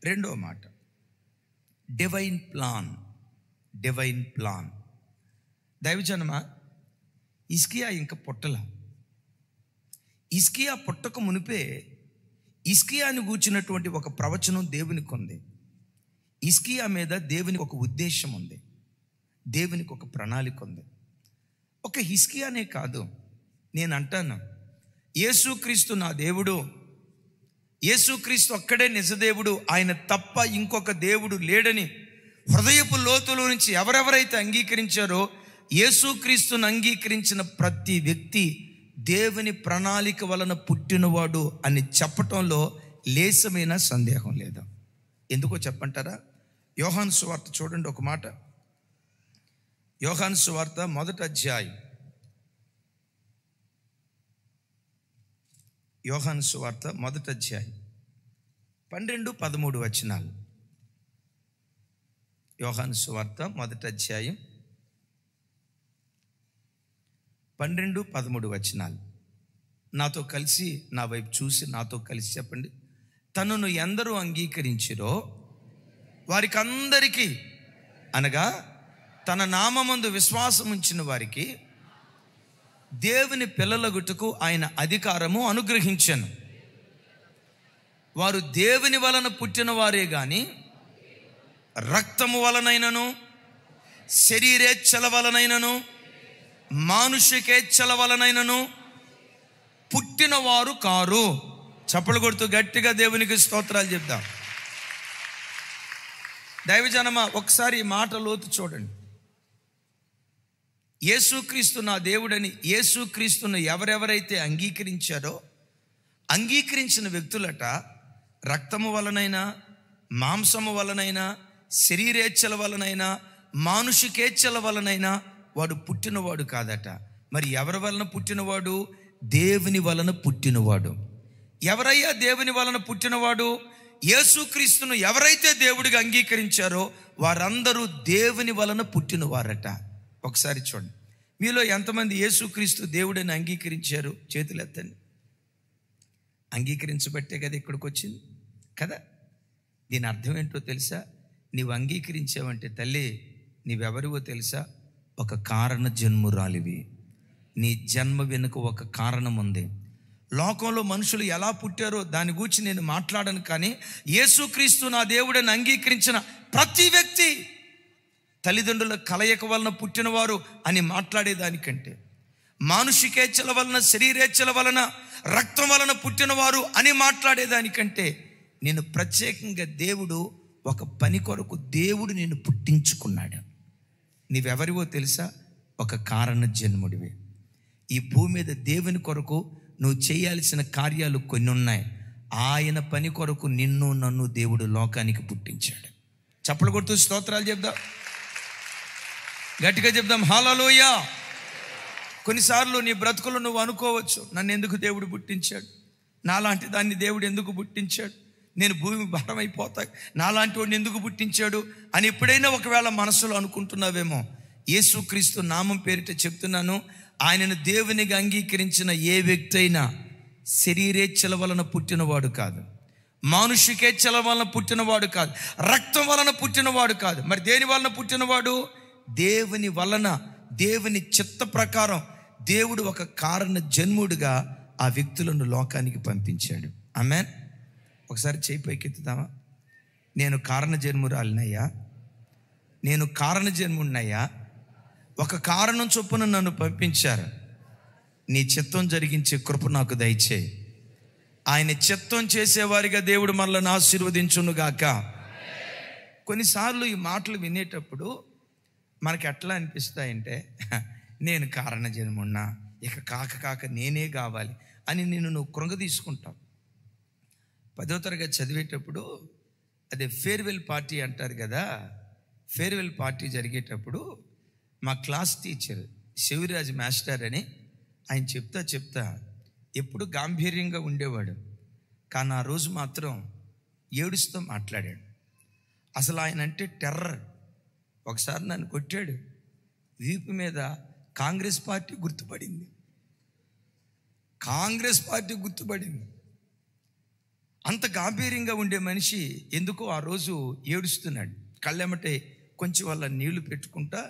రెండో మాట, డివైన్ ప్లాన్. Divine plan. దైవజనమా, హిజ్కియా ఇంకా పుట్టల. హిజ్కియా పుట్టక మునిపే హిజ్కియాని గూర్చినటువంటి ఒక ప్రవచనం దేవునికి ఉంది. హిజ్కియా మీద దేవునికి ఒక ఉద్దేశం ఉంది, దేవునికి ఒక ప్రణాళిక ఉంది. ఒక హిజ్కియానే కాదు, నేను అంటాను, యేసుక్రీస్తు నా దేవుడు, యేసుక్రీస్తు ఒక్కడే నిజదేవుడు, ఆయన తప్ప ఇంకొక దేవుడు లేడని హృదయపు లోతులో నుంచి ఎవరెవరైతే అంగీకరించారో, యేసుక్రీస్తును అంగీకరించిన ప్రతి వ్యక్తి దేవుని ప్రణాళిక వలన పుట్టినవాడు అని చెప్పటంలో లేశమైన సందేహం లేదు. ఎందుకో చెప్పంటారా? యోహాను సువార్త చూడండి ఒక మాట. యోహాను సువార్త 1వ అధ్యాయం. యోహాను సువార్త 1వ అధ్యాయం 12-13 వచనాలు. యోహాను సువార్త 1వ అధ్యాయం 12-13 వచనాలు. నాతో కలిసి, నా వైపు చూసి నాతో కలిసి చెప్పండి. తనను ఎందరూ అంగీకరించిరో వారికి అందరికీ, అనగా తన నామమందు విశ్వాసం ఉంచిన వారికి దేవుని పిల్లలగుటకు ఆయన అధికారము అనుగ్రహించెను. వారు దేవుని వలన పుట్టిన వారే గాని రక్తము వలనైనను, శరీరేచ్ఛల వలనైనను, మానుషికేచ్ఛల వలనైనను పుట్టిన వారు కారు. చప్పలు కొడుతూ గట్టిగా దేవునికి స్తోత్రాలు చెప్దాం. దైవజనమా, ఒకసారి ఈ మాట లోతు చూడండి. యేసుక్రీస్తు నా దేవుడని యేసుక్రీస్తును ఎవరెవరైతే అంగీకరించారో, అంగీకరించిన వ్యక్తులట రక్తము వలనైనా, మాంసము వలనైనా, శరీరేచ్ఛల వలనైనా, మానుషికేచ్ఛల వలనైనా వాడు పుట్టినవాడు కాదట. మరి ఎవరి వలన పుట్టినవాడు? దేవుని వలన పుట్టినవాడు. ఎవరయ్యా దేవుని వలన పుట్టినవాడు? యేసుక్రీస్తును ఎవరైతే దేవుడిగా అంగీకరించారో వారందరూ దేవుని వలన పుట్టినవారట. ఒకసారి చూడండి, మీలో ఎంతమంది యేసుక్రీస్తు దేవుడిని అంగీకరించారు? చేతులు ఎత్తండి. అంగీకరించబట్టే కదా ఇక్కడికి వచ్చింది. కదా. దీని అర్థం ఏంటో తెలుసా? నీవు అంగీకరించావంటే తల్లి నీవెవరివో తెలుసా? ఒక కారణ జన్మురాలివి. నీ జన్మ వెనుక ఒక కారణం ఉంది. లోకంలో మనుషులు ఎలా పుట్టారో దాని గురించి నేను మాట్లాడను, కానీ యేసుక్రీస్తు నా దేవుడని అంగీకరించిన ప్రతి వ్యక్తి తల్లిదండ్రుల కలయిక వలన పుట్టినవారు అని మాట్లాడేదానికంటే, మానుషికేచ్ఛల వలన, శరీరేచ్ఛల వలన, రక్తం వలన పుట్టినవారు అని మాట్లాడేదానికంటే, నేను ప్రత్యేకంగా దేవుడు ఒక పని కొరకు దేవుడు నేను పుట్టించుకున్నాడు. నీవెవరివో తెలుసా? ఒక కారణ జన్ముడివి. ఈ భూమి మీద దేవుని కొరకు నువ్వు చేయాల్సిన కార్యాలు కొన్ని ఉన్నాయి. ఆయన పని కొరకు నిన్ను నన్ను దేవుడు లోకానికి పుట్టించాడు. చప్పలు కొడుతూ స్తోత్రాలు చెప్దాం, గట్టిగా చెప్దాం హల్లెలూయా. కొన్నిసార్లు నీ బ్రతుకులు నువ్వు అనుకోవచ్చు, నన్ను ఎందుకు దేవుడు పుట్టించాడు, నాలాంటి దాన్ని దేవుడు ఎందుకు పుట్టించాడు, నేను భూమి భారం అయిపోతా, నాలాంటి వాడిని ఎందుకు పుట్టించాడు అని ఎప్పుడైనా ఒకవేళ మనసులో అనుకుంటున్నావేమో. యేసుక్రీస్తు నామం పేరిట చెప్తున్నాను, ఆయనను దేవునిగా అంగీకరించిన ఏ వ్యక్తి అయినా శరీరేచ్ఛల వలన పుట్టినవాడు కాదు, మానుషికేచ్ఛల వలన పుట్టినవాడు కాదు, రక్తం వలన పుట్టినవాడు కాదు. మరి దేని వలన పుట్టినవాడు? దేవుని వలన, దేవుని చిత్త ప్రకారం దేవుడు ఒక కారణ జన్ముడిగా ఆ వ్యక్తులను లోకానికి పంపించాడు. ఆమేన్. ఒకసారి చేయి పైకెత్తుదామా? నేను కారణ జన్మురాలినయ్యా, నేను కారణ జన్ముడినయ్యా, ఒక కారణం చొప్పున నన్ను పంపించారు. నీ చిత్తం జరిగించే కృప నాకు దయచేయి. ఆయన చిత్తం చేసేవారిగా దేవుడు మనల్ని ఆశీర్వదించునుగాక. కొన్నిసార్లు ఈ మాటలు వినేటప్పుడు మనకి ఎట్లా అనిపిస్తాయంటే, నేను కారణ జన్మున్నా, ఇక కాక నేనే కావాలి అని నువ్వు కృంగ తీసుకుంటావు. 10వ తరగతి చదివేటప్పుడు అదే ఫేర్వెల్ పార్టీ అంటారు కదా, ఫేర్వెల్ పార్టీ జరిగేటప్పుడు మా క్లాస్ టీచర్ శివరాజ్ మాస్టర్ అని ఆయన చెప్తా ఎప్పుడు గాంభీర్యంగా ఉండేవాడు, కానీ ఆ రోజు మాత్రం ఏడుస్తూ మాట్లాడాడు. అసలు ఆయన అంటే టెర్రర్. ఒకసారి నన్ను కొట్టాడు, వీపు మీద కాంగ్రెస్ పార్టీ గుర్తుపడింది, కాంగ్రెస్ పార్టీ గుర్తుపడింది. అంత గాంభీర్యంగా ఉండే మనిషి ఎందుకో ఆ రోజు ఏడుస్తున్నాడు. కళ్ళెమటే కొంచెం వాళ్ళ నీళ్లు పెట్టుకుంటా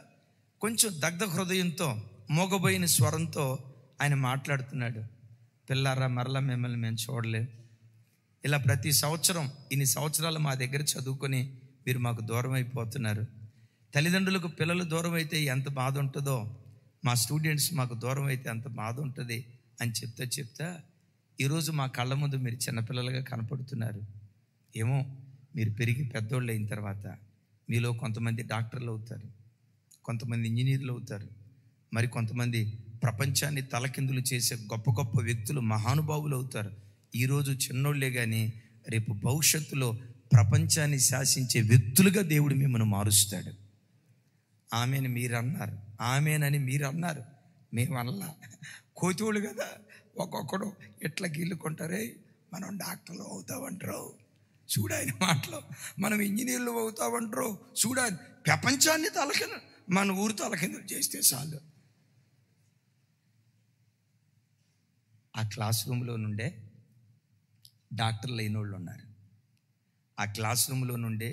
కొంచెం దగ్ధ హృదయంతో మోగబోయిన స్వరంతో ఆయన మాట్లాడుతున్నాడు. పిల్లారా, మరలా మిమ్మల్ని మేము చూడలేము. ఇలా ప్రతి సంవత్సరం ఇన్ని సంవత్సరాలు మా దగ్గర చదువుకొని మీరు మాకు దూరం అయిపోతున్నారు. తల్లిదండ్రులకు పిల్లలు దూరం అయితే ఎంత బాధ ఉంటుందో, మా స్టూడెంట్స్ మాకు దూరం అయితే అంత బాధ ఉంటుంది అని చెప్తా ఈరోజు మా కళ్ళ ముందు మీరు చిన్నపిల్లలుగా కనపడుతున్నారు. ఏమో మీరు పెరిగి పెద్దోళ్ళు అయిన తర్వాత మీలో కొంతమంది డాక్టర్లు అవుతారు, కొంతమంది ఇంజనీర్లు అవుతారు, మరి కొంతమంది ప్రపంచాన్ని తలకిందులు చేసే గొప్ప గొప్ప వ్యక్తులు, మహానుభావులు అవుతారు. ఈరోజు చిన్నోళ్ళే కానీ రేపు భవిష్యత్తులో ప్రపంచాన్ని శాసించే వ్యక్తులుగా దేవుడు మిమ్మల్ని మారుస్తాడు. ఆమెను మీరు అన్నారు, ఆమెనని మీరు అన్నారు, మేమల్లా. కోతోళ్ళు కదా, ఒక్కొక్కడు ఎట్లా గీళ్ళుకుంటారే, మనం డాక్టర్లు అవుతామంటారు చూడాయని మాటలు, మనం ఇంజనీర్లు అవుతామంటారు చూడాలి. ప్రపంచాన్ని తలకింద మన ఊరు తలకిందులు చేస్తే చాలు. ఆ క్లాస్ రూమ్లో నుండే డాక్టర్లు అయిన వాళ్ళు ఉన్నారు, ఆ క్లాస్ రూమ్లో నుండే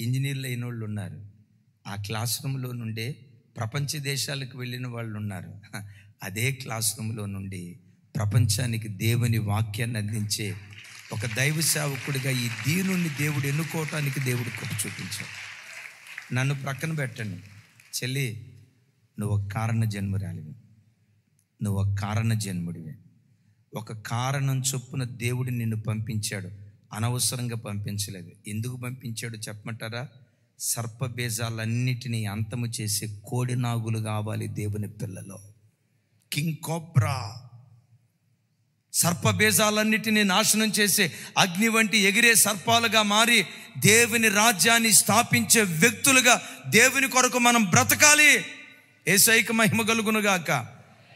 ఇంజనీర్లు అయిన వాళ్ళు ఉన్నారు, ఆ క్లాస్ రూమ్లో నుండే ప్రపంచ దేశాలకు వెళ్ళిన వాళ్ళు ఉన్నారు. అదే క్లాస్ రూమ్లో నుండి ప్రపంచానికి దేవుని వాక్యాన్ని అందించే ఒక దైవ సేవకుడిగా ఈ దీనుని దేవుడు ఎన్నుకోవటానికి దేవుడు కృప చూపించాడు. నన్ను ప్రక్కన పెట్టండి చెల్లి, నువ్వు ఒక కారణ జన్మురాలివి, నువ్వు ఒక కారణ జన్ముడివి. ఒక కారణం చొప్పున దేవుడు నిన్ను పంపించాడు, అనవసరంగా పంపించలేదు. ఎందుకు పంపించాడు చెప్పమంటారా? సర్పబీజాలన్నిటినీ అంతము చేసే కోడినాగులు కావాలి దేవుని పిల్లలో. కింగ్ కోబ్రా, సర్పబీజాలన్నిటినీ నాశనం చేసే అగ్ని వంటి ఎగిరే సర్పాలుగా మారి దేవుని రాజ్యాన్ని స్థాపించే వ్యక్తులుగా దేవుని కొరకు మనం బ్రతకాలి. యేసయ్యకు మహిమ కలుగునుగాక.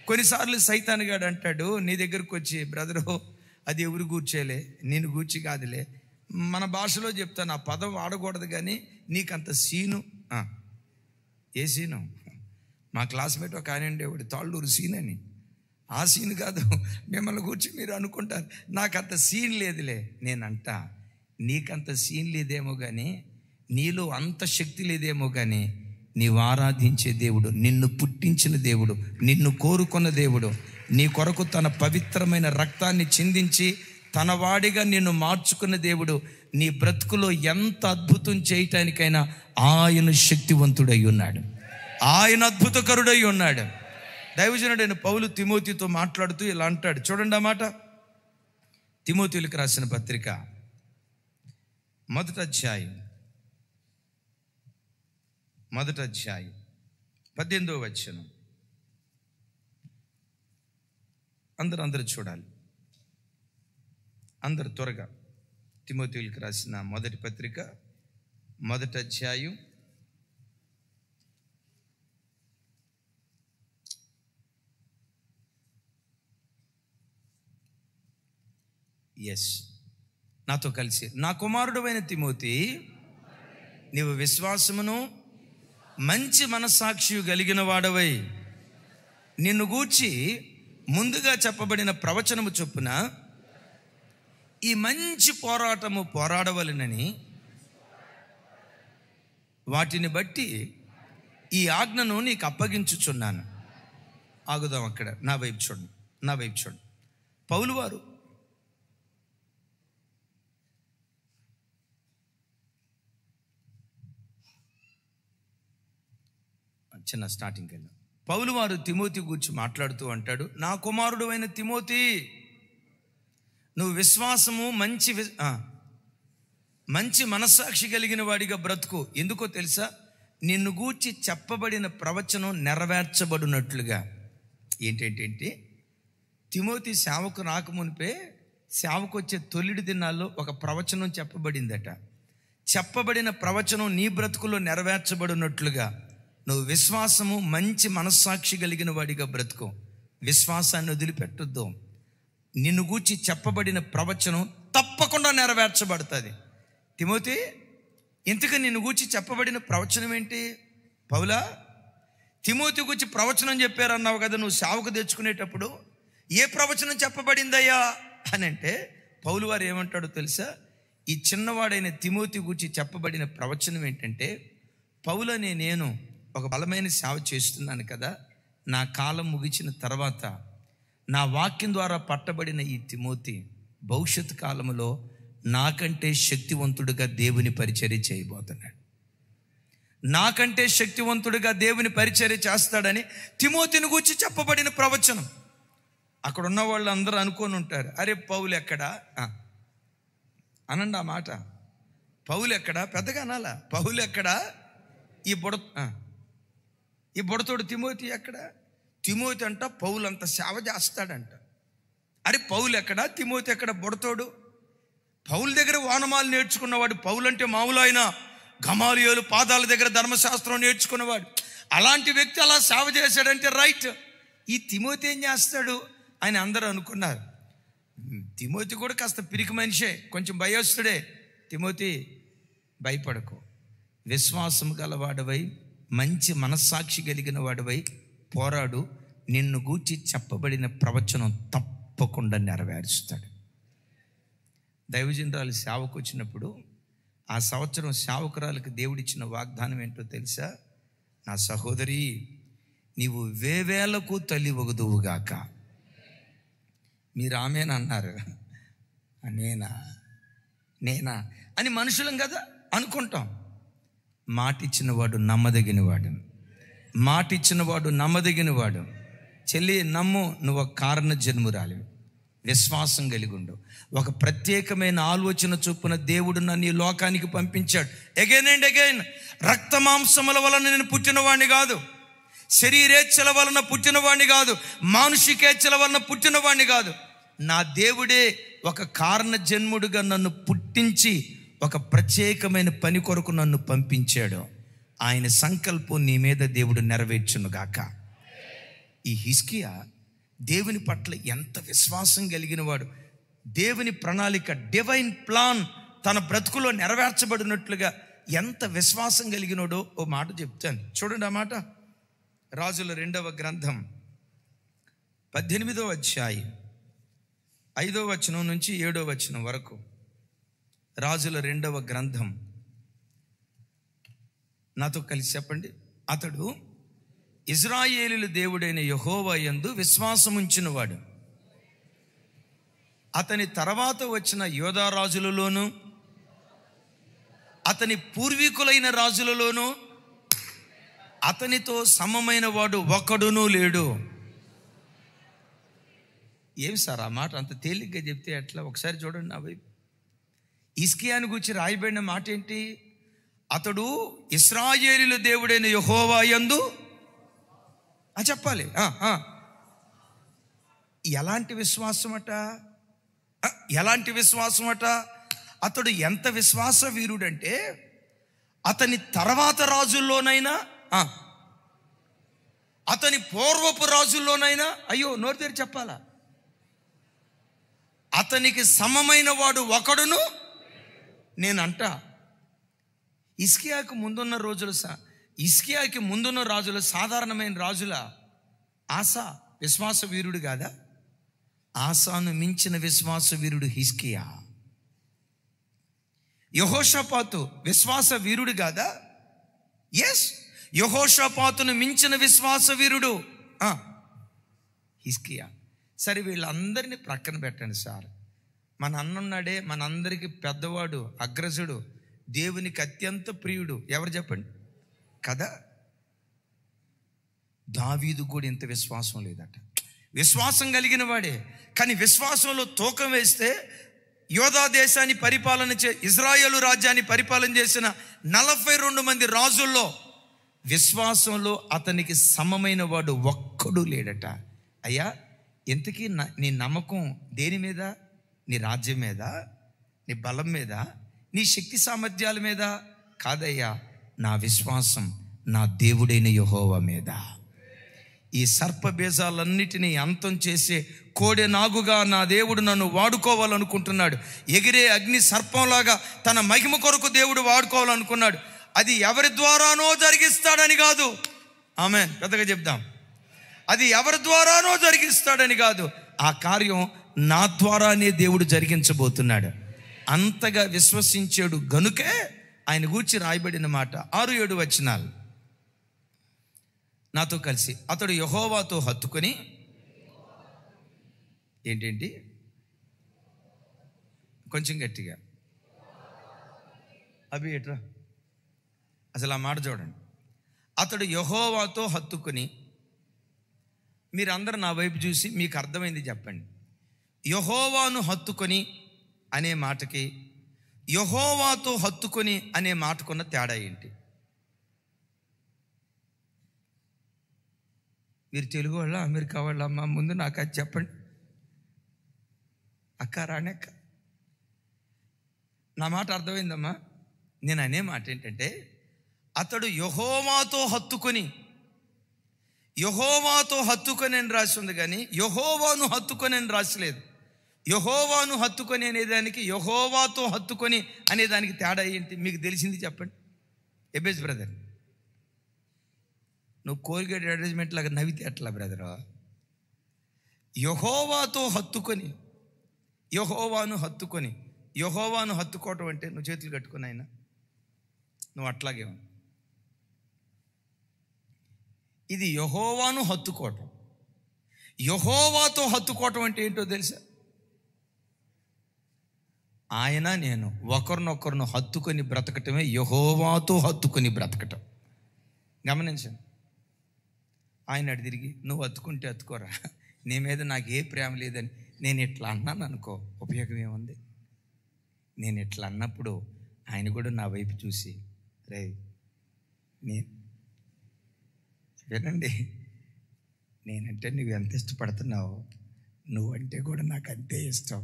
కొన్నిసార్లు సైతానుగాడు అంటాడు నీ దగ్గరకు వచ్చి, బ్రదరు అది ఎవరు కూర్చోలే, నేను కూర్చి కాదులే, మన భాషలో చెప్తాను, ఆ పదం వాడకూడదు కానీ నీకంత సీను. ఏ సీను? మా క్లాస్మేట్ ఒక ఆయన ఉండేవాడు, తాళ్ళూరు సీన్ అని. ఆ సీన్ కాదు, మిమ్మల్ని కూర్చి మీరు అనుకుంటారు నాకంత సీన్ లేదులే. నేనంట నీకంత సీన్ లేదేమో కానీ, నీలో అంత శక్తి లేదేమో కానీ, నీవు ఆరాధించే దేవుడు, నిన్ను పుట్టించిన దేవుడు, నిన్ను కోరుకున్న దేవుడు, నీ కొరకు తన పవిత్రమైన రక్తాన్ని చిందించి తన వాడిగా నిన్ను మార్చుకున్న దేవుడు నీ బ్రతుకులో ఎంత అద్భుతం చేయటానికైనా ఆయన శక్తివంతుడై ఉన్నాడు. ఆయన అద్భుతకరుడై ఉన్నాడు. దైవజనుడైన పౌలు తిమోతితో మాట్లాడుతూ ఇలా అంటాడు. చూడండి ఆ మాట. తిమోతిలకు రాసిన పత్రిక 1వ అధ్యాయం 18వ వచనం. అందరూ చూడాలి, అందరు త్వరగా. తిమోతిలకు రాసిన మొదటి పత్రిక 1వ అధ్యాయం 'ఎస్' నాతో కలిసి. నా కుమారుడైన తిమోతి, నీవు విశ్వాసమును మంచి మనస్సాక్షి కలిగిన వాడవై నిన్ను గూర్చి ముందుగా చెప్పబడిన ప్రవచనము చొప్పున ఈ మంచి పోరాటము పోరాడవలెనని వాటిని బట్టి ఈ ఆజ్ఞను నీకు అప్పగించుచున్నాను. ఆగుదాం అక్కడ. నా వైపు చూడండి. పౌలు వారు చిన్న స్టార్టింగ్కి వెళ్ళాం. పౌలు వారు తిమోతి గురించి మాట్లాడుతూ అంటాడు, నా కుమారుడు అయిన తిమోతి, నువ్వు విశ్వాసము మంచి మనస్సాక్షి కలిగిన వాడిగా బ్రతుకు. ఎందుకో తెలుసా? నిన్ను గూర్చి చెప్పబడిన ప్రవచనం నెరవేర్చబడినట్లుగా. ఏంటంటే తిమోతి సేవకు రాకమునిపే, సేవకు వచ్చే తొలిడి దినాల్లో ఒక ప్రవచనం చెప్పబడిందట. చెప్పబడిన ప్రవచనం నీ బ్రతుకులో నెరవేర్చబడినట్లుగా నువ్వు విశ్వాసము మంచి మనస్సాక్షి కలిగిన వాడిగా బ్రతుకు. విశ్వాసాన్ని వదిలిపెట్టొద్దు. నిన్ను గూర్చి చెప్పబడిన ప్రవచనం తప్పకుండా నెరవేర్చబడుతుంది. తిమోతి, ఇంతకు నిన్ను గూర్చి చెప్పబడిన ప్రవచనం ఏంటి? పౌలా, తిమోతి గూర్చి ప్రవచనం చెప్పారన్నావు కదా నువ్వు సేవకు తెచ్చుకునేటప్పుడు, ఏ ప్రవచనం చెప్పబడిందయ్యా అని అంటే పౌలు వారు ఏమంటాడో తెలుసా? ఈ చిన్నవాడైన తిమోతి గూర్చి చెప్పబడిన ప్రవచనం ఏంటంటే, పౌలనే నేను ఒక బలమైన సేవ చేస్తున్నాను కదా, నా కాలం ముగిసిన తర్వాత నా వాక్యం ద్వారా పట్టబడిన ఈ తిమోతి భవిష్యత్ కాలంలో నాకంటే శక్తివంతుడిగా దేవుని పరిచర్య చేయబోతున్నాడు. నాకంటే శక్తివంతుడిగా దేవుని పరిచర్య చేస్తాడని తిమోతిని గూర్చి చెప్పబడిన ప్రవచనం. అక్కడ ఉన్న వాళ్ళు అందరూ అనుకొని ఉంటారు, అరే పౌలు ఎక్కడా అనండి ఆ మాట. పౌలు ఎక్కడా? పెద్దగా అనాలా? పౌలు ఎక్కడా? ఈ బుడతోడు తిమోతి ఎక్కడ? తిమోతి అంట పౌలు అంత సేవ చేస్తాడంట. అరే పౌలు ఎక్కడ? తిమోతి ఎక్కడ? బుడతోడు. పౌలు దగ్గర వానమాలు నేర్చుకున్నవాడు. పౌలు అంటే మామూలు ఆయన గమాలియోలు పాదాల దగ్గర ధర్మశాస్త్రం నేర్చుకున్నవాడు. అలాంటి వ్యక్తి అలా సేవ చేశాడంటే రైట్. ఈ తిమోతి ఏం చేస్తాడు అని అందరూ అనుకున్నారు. తిమోతి కూడా కాస్త పిరికి మనిషే, కొంచెం భయస్తుడే. తిమోతి, భయపడకు, విశ్వాసం గలవాడవై మంచి మనస్సాక్షి కలిగిన వాడివై పోరాడు. నిన్ను గూర్చి చెప్పబడిన ప్రవచనం తప్పకుండా నెరవేరుస్తాడు. దైవజనురాలు సేవకు వచ్చినప్పుడు ఆ సంవత్సరం సేవకురాలకు దేవుడిచ్చిన వాగ్దానం ఏంటో తెలుసా? నా సహోదరి, నీవు వేవేలకు తల్లి వగుదువుగాక. మీరు ఆమెనన్నారు. నేనా అని మనుషులం కదా అనుకుంటాం. మాటిచ్చినవాడు నమ్మదగినవాడు. చెల్లి, నమ్ము, నువ్వు ఒక కారణ జన్మురాలి. విశ్వాసం కలిగి ఉండు. ఒక ప్రత్యేకమైన ఆలోచన చొప్పున దేవుడు నన్ను ఈ లోకానికి పంపించాడు. Again and again. రక్త మాంసముల వలన నేను పుట్టినవాడిని కాదు, శరీరేచ్ఛల వలన పుట్టినవాడిని కాదు, మానుషికేచ్ఛల వలన పుట్టినవాడిని కాదు. నా దేవుడే ఒక కారణ జన్ముడుగా నన్ను పుట్టించి ఒక ప్రత్యేకమైన పని కొరకు నన్ను పంపించాడు. ఆయన సంకల్పం నీ మీద దేవుడు నెరవేర్చునుగాక. ఈ హిజ్కియా దేవుని పట్ల ఎంత విశ్వాసం కలిగిన వాడు. దేవుని ప్రణాళిక, డివైన్ ప్లాన్ తన బ్రతుకులో నెరవేర్చబడినట్లుగా ఎంత విశ్వాసం కలిగినోడో ఓ మాట చెప్తాను. చూడండి ఆ మాట. రాజుల 2వ గ్రంథం 18వ అధ్యాయం 5వ వచనం నుంచి 7వ వచనం వరకు. రాజుల 2వ గ్రంథం, నాతో కలిసి చెప్పండి. అతడు ఇశ్రాయేలీయుల దేవుడైన యెహోవా యందు విశ్వాసముంచినవాడు. అతని తర్వాత వచ్చిన యోధా రాజులలోను అతని పూర్వీకులైన రాజులలోను అతనితో సమమైన వాడు ఒకడునూ లేడు. ఏం సార్ ఆ మాట అంత తేలిగ్గా చెప్తే ఎట్లా? ఒకసారి చూడండి నా వైపు. హిజ్కియాను గురించి రాయబడిన మాట ఏంటి? అతడు ఇశ్రాయేలీయుల దేవుడైన యెహోవా యందు చెప్పాలి. ఎలాంటి విశ్వాసమట? ఎలాంటి విశ్వాసమట? అతడు ఎంత విశ్వాస వీరుడంటే అతని తర్వాత రాజుల్లోనైనా అతని పూర్వపు రాజుల్లోనైనా, అయ్యో నోరు తెరి చెప్పాలా, అతనికి సమమైన వాడు ఒకడును నేనంట. హిజ్కియాకి ముందున్న రాజులు సాధారణమైన రాజుల? ఆసా విశ్వాస వీరుడు కాదా? ఆసాను మించిన విశ్వాస వీరుడు హిజ్కియా. యెహోషాపాతు విశ్వాస వీరుడు కాదా? ఎస్, యెహోషాపాతును మించిన విశ్వాస వీరుడు హిజ్కియా. సరే, వీళ్ళందరినీ ప్రక్కన పెట్టండి సార్. మన అన్నున్నాడే, మనందరికీ పెద్దవాడు, అగ్రజుడు, దేవునికి అత్యంత ప్రియుడు, ఎవరు చెప్పండి కదా? దావీదు కూడా ఇంత విశ్వాసం లేదట. విశ్వాసం కలిగిన వాడే, కానీ విశ్వాసంలో తూకం వేస్తే యోధా దేశాన్ని ఇజ్రాయేలు రాజ్యాన్ని పరిపాలన చేసిన 42 మంది రాజుల్లో విశ్వాసంలో అతనికి సమమైన వాడు ఒక్కడు లేడట. అయ్యా, ఇంతకీ నీ నమ్మకం దేని మీద? నీ రాజ్యం మీద, నీ బలం మీద, నీ శక్తి సామర్థ్యాల మీద కాదయ్యా. నా విశ్వాసం నా దేవుడైన యెహోవా మీద. ఈ సర్ప బీజాలన్నిటినీ అంతం చేసే కోడె నాగుగా నా దేవుడు నన్ను వాడుకోవాలనుకుంటున్నాడు. ఎగిరే అగ్ని సర్పంలాగా తన మహిమ కొరకు దేవుడు వాడుకోవాలనుకున్నాడు. అది ఎవరి ద్వారానో జరిగిస్తాడని కాదు. ఆమేన్. పెద్దగా చెప్దాం. అది ఎవరి ద్వారానో జరిగిస్తాడని కాదు, ఆ కార్యం నా ద్వారానే దేవుడు జరిగించబోతున్నాడు. అంతగా విశ్వసించాడు గనుకే ఆయన గూర్చి రాయబడిన మాట 6-7 వచనాలు నాతో కలిసి. అతడు యెహోవాతో హత్తుకొని ఏంటేంటి? కొంచెం గట్టిగా ఎట్రా అసలు ఆ మాట చూడండి. అతడు యెహోవాతో హత్తుకొని, మీరందరూ నా వైపు చూసి మీకు అర్థమైంది చెప్పండి. యెహోవాను హత్తుకొని అనే మాటకి యెహోవాతో హత్తుకొని అనే మాటకున్న తేడా ఏంటి? మీరు తెలుగు వాళ్ళ, అమెరికా వాళ్ళ? అమ్మ ముందు నాకు అది చెప్పండి. అక్క రాణక్క, నా మాట అర్థమైందమ్మా? నేను అనే మాట ఏంటంటే, అతడు యెహోవాతో హత్తుకొని అని రాసి ఉంది, కానీ యెహోవాను హత్తుకొని అని రాసలేదు. యెహోవాను హత్తుకొని అనేదానికి యెహోవాతో హత్తుకొని అనేదానికి తేడా ఏంటి మీకు తెలిసింది చెప్పండి. ఎబేజ్ బ్రదర్, నువ్వు కోల్గేట్ అడ్వర్టైజ్మెంట్ లాగా నవ్వితే అట్లా బ్రదరు. యెహోవాతో హత్తుకొని, యెహోవాను హత్తుకోవటం అంటే నువ్వు చేతులు కట్టుకుని అయినా నువ్వు అట్లాగే. ఇది యెహోవాను హత్తుకోవటం. యెహోవాతో హత్తుకోవటం అంటే ఏంటో తెలుసా? ఆయన నేను ఒకరినొకరును హత్తుకొని బ్రతకటమే యెహోవాతో హత్తుకొని బ్రతకటం. గమనించండి. ఆయన అటు తిరిగి నువ్వు హత్తుకుంటే హత్తుకోరా, నీ మీద నాకు ఏ ప్రేమ లేదని నేను ఇట్లా అన్నాను అనుకో, ఉపయోగం ఏముంది? నేను ఇట్లా అన్నప్పుడు ఆయన కూడా నా వైపు చూసి, రే వినండి, నేనంటే నువ్వు ఎంత ఇష్టపడుతున్నావు, నువ్వంటే కూడా నాకు అంతే ఇష్టం.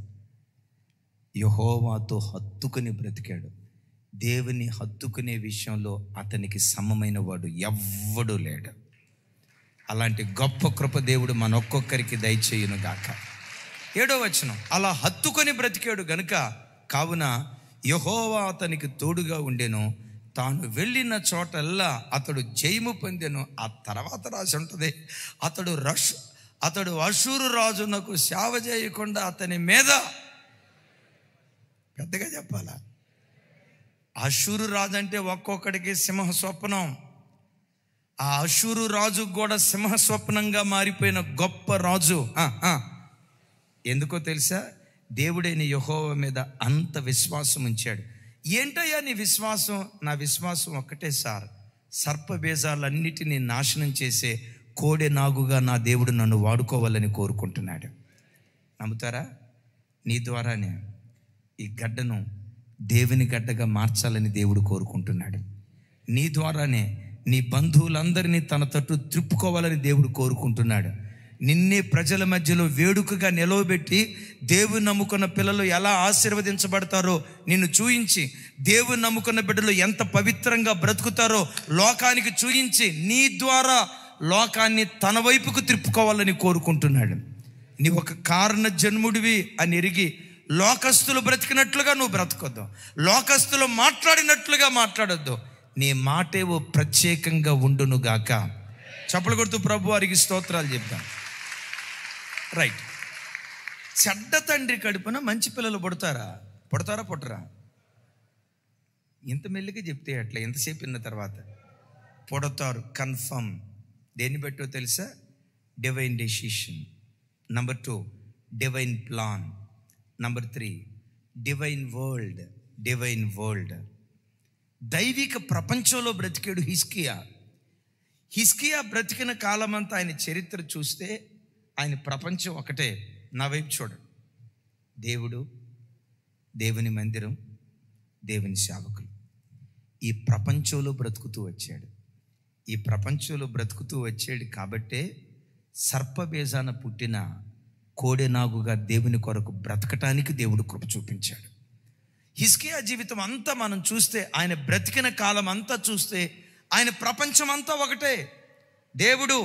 యెహోవాతో హత్తుకుని బ్రతికాడు. దేవుని హత్తుకునే విషయంలో అతనికి సమమైన వాడు ఎవ్వడూ లేడు. అలాంటి గొప్ప కృప దేవుడు మన ఒక్కొక్కరికి దయచేయును గాక. 7వ వచనం, అలా హత్తుకొని బ్రతికాడు గనుక కావున యెహోవా అతనికి తోడుగా ఉండెను, తాను వెళ్ళిన చోటల్లా అతడు జయము పొందెను. ఆ తర్వాత రాసి ఉంటుంది, అతడు అషూరు రాజునకు సేవ చేయకుండా అతని మీద, పెద్దగా చెప్పాలా, అషూరు రాజు అంటే ఒక్కొక్కడికి సింహ స్వప్నం. ఆ అషూరు రాజు కూడా సింహ స్వప్నంగా మారిపోయిన గొప్ప రాజు. ఎందుకో తెలుసా? దేవుడైన యెహోవా మీద అంత విశ్వాసం ఉంచాడు. ఏంటయ్యా నీ విశ్వాసం? నా విశ్వాసం ఒక్కటే సార్, సర్ప బీజాలన్నిటినీ నాశనం చేసే కోడె నాగుగా నా దేవుడు నన్ను వాడుకోవాలని కోరుకుంటున్నాడు. నమ్ముతారా? నీ ద్వారానే ఈ గడ్డను దేవుని గడ్డగా మార్చాలని దేవుడు కోరుకుంటున్నాడు. నీ ద్వారానే నీ బంధువులందరినీ తన తట్టు త్రిప్పుకోవాలని దేవుడు కోరుకుంటున్నాడు. నిన్నే ప్రజల మధ్యలో వేడుకగా నిలవబెట్టి దేవుని నమ్ముకున్న పిల్లలు ఎలా ఆశీర్వదించబడతారో నిన్ను చూయించి, దేవుని నమ్ముకున్న బిడ్డలు ఎంత పవిత్రంగా బ్రతుకుతారో లోకానికి చూయించి, నీ ద్వారా లోకాన్ని తన వైపుకు త్రిప్పుకోవాలని కోరుకుంటున్నాడు. నీ ఒక కారణ జన్ముడివి అని ఎరిగి లోకస్తులు బ్రతికినట్లుగా నువ్వు బ్రతకొద్దు, లోకస్తులు మాట్లాడినట్లుగా మాట్లాడొద్దు. నీ మాటేవో ప్రత్యేకంగా ఉండునుగాక. చప్పలు కొడుతూ ప్రభు వారికి స్తోత్రాలు చెప్తాం. రైట్. చెడ్డ తండ్రి కడుపున మంచి పిల్లలు పుడతారా? పుట్టరా? ఇంత మెల్లిగా చెప్తే అట్లా ఎంతసేపు విన్న తర్వాత పుడతారు. కన్ఫర్మ్. దేన్ని బట్టో తెలుసా? Divine decision. Number 2, divine plan. Number 3, divine world. దైవిక ప్రపంచంలో బ్రతికాడు హిజ్కియా బ్రతికిన కాలమంతా ఆయన చరిత్ర చూస్తే ఆయన ప్రపంచం ఒకటే. నా వైపు చూడండి. దేవుడు, దేవుని మందిరం, దేవుని సేవకులు. ఈ ప్రపంచంలో బ్రతుకుతూ వచ్చాడు కాబట్టే సర్పబీజాన పుట్టిన కోడెనాగుగా దేవుని కొరకు బ్రతకటానికి దేవుడు కృప చూపించాడు. హిజ్కియా జీవితం అంతా మనం చూస్తే, ఆయన బ్రతికిన కాలం అంతా చూస్తే, ఆయన ప్రపంచం అంతా ఒకటే. దేవుడు,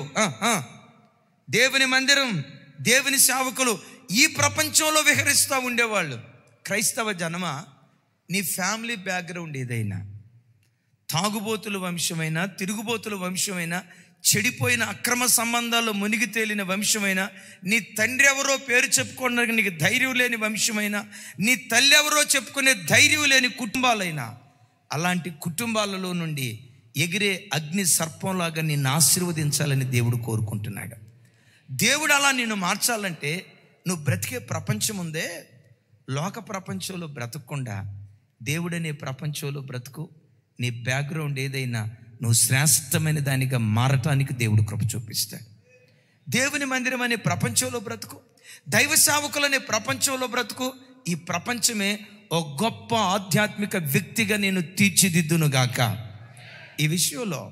దేవుని మందిరం, దేవుని సేవకులు ఈ ప్రపంచంలో విహరిస్తూ ఉండేవాళ్ళు. క్రైస్తవ జనమ, నీ ఫ్యామిలీ బ్యాక్గ్రౌండ్ ఏదైనా, తాగుబోతుల వంశమైనా, తిరుగుబోతుల వంశమైనా, చెడిపోయిన అక్రమ సంబంధాల్లో మునిగి తేలిన వంశమైనా, నీ తండ్రి ఎవరో పేరు చెప్పుకోవడానికి నీకు ధైర్యం లేని వంశమైనా, నీ తల్లి ఎవరో చెప్పుకునే ధైర్యం లేని కుటుంబాలైనా, అలాంటి కుటుంబాలలో నుండి ఎగిరే అగ్ని సర్పంలాగా నిన్ను ఆశీర్వదించాలని దేవుడు కోరుకుంటున్నాడు. దేవుడు అలా నిన్ను మార్చాలంటే నువ్వు బ్రతికే ప్రపంచం ఉందే, లోక ప్రపంచంలో బ్రతకకుండా దేవుడనే ప్రపంచంలో బ్రతుకు. నీ బ్యాక్గ్రౌండ్ ఏదైనా నువ్వు శ్రేష్టమైన దానిగా మారటానికి దేవుడు కృప చూపిస్తాడు. దేవుని మందిరం అనే ప్రపంచంలో బ్రతుకు, దైవ సేవకులనే ప్రపంచంలో బ్రతుకు. ఈ ప్రపంచమే ఒక గొప్ప ఆధ్యాత్మిక వ్యక్తిగా నేను తీర్చిదిద్దునుగాక. ఈ విషయంలో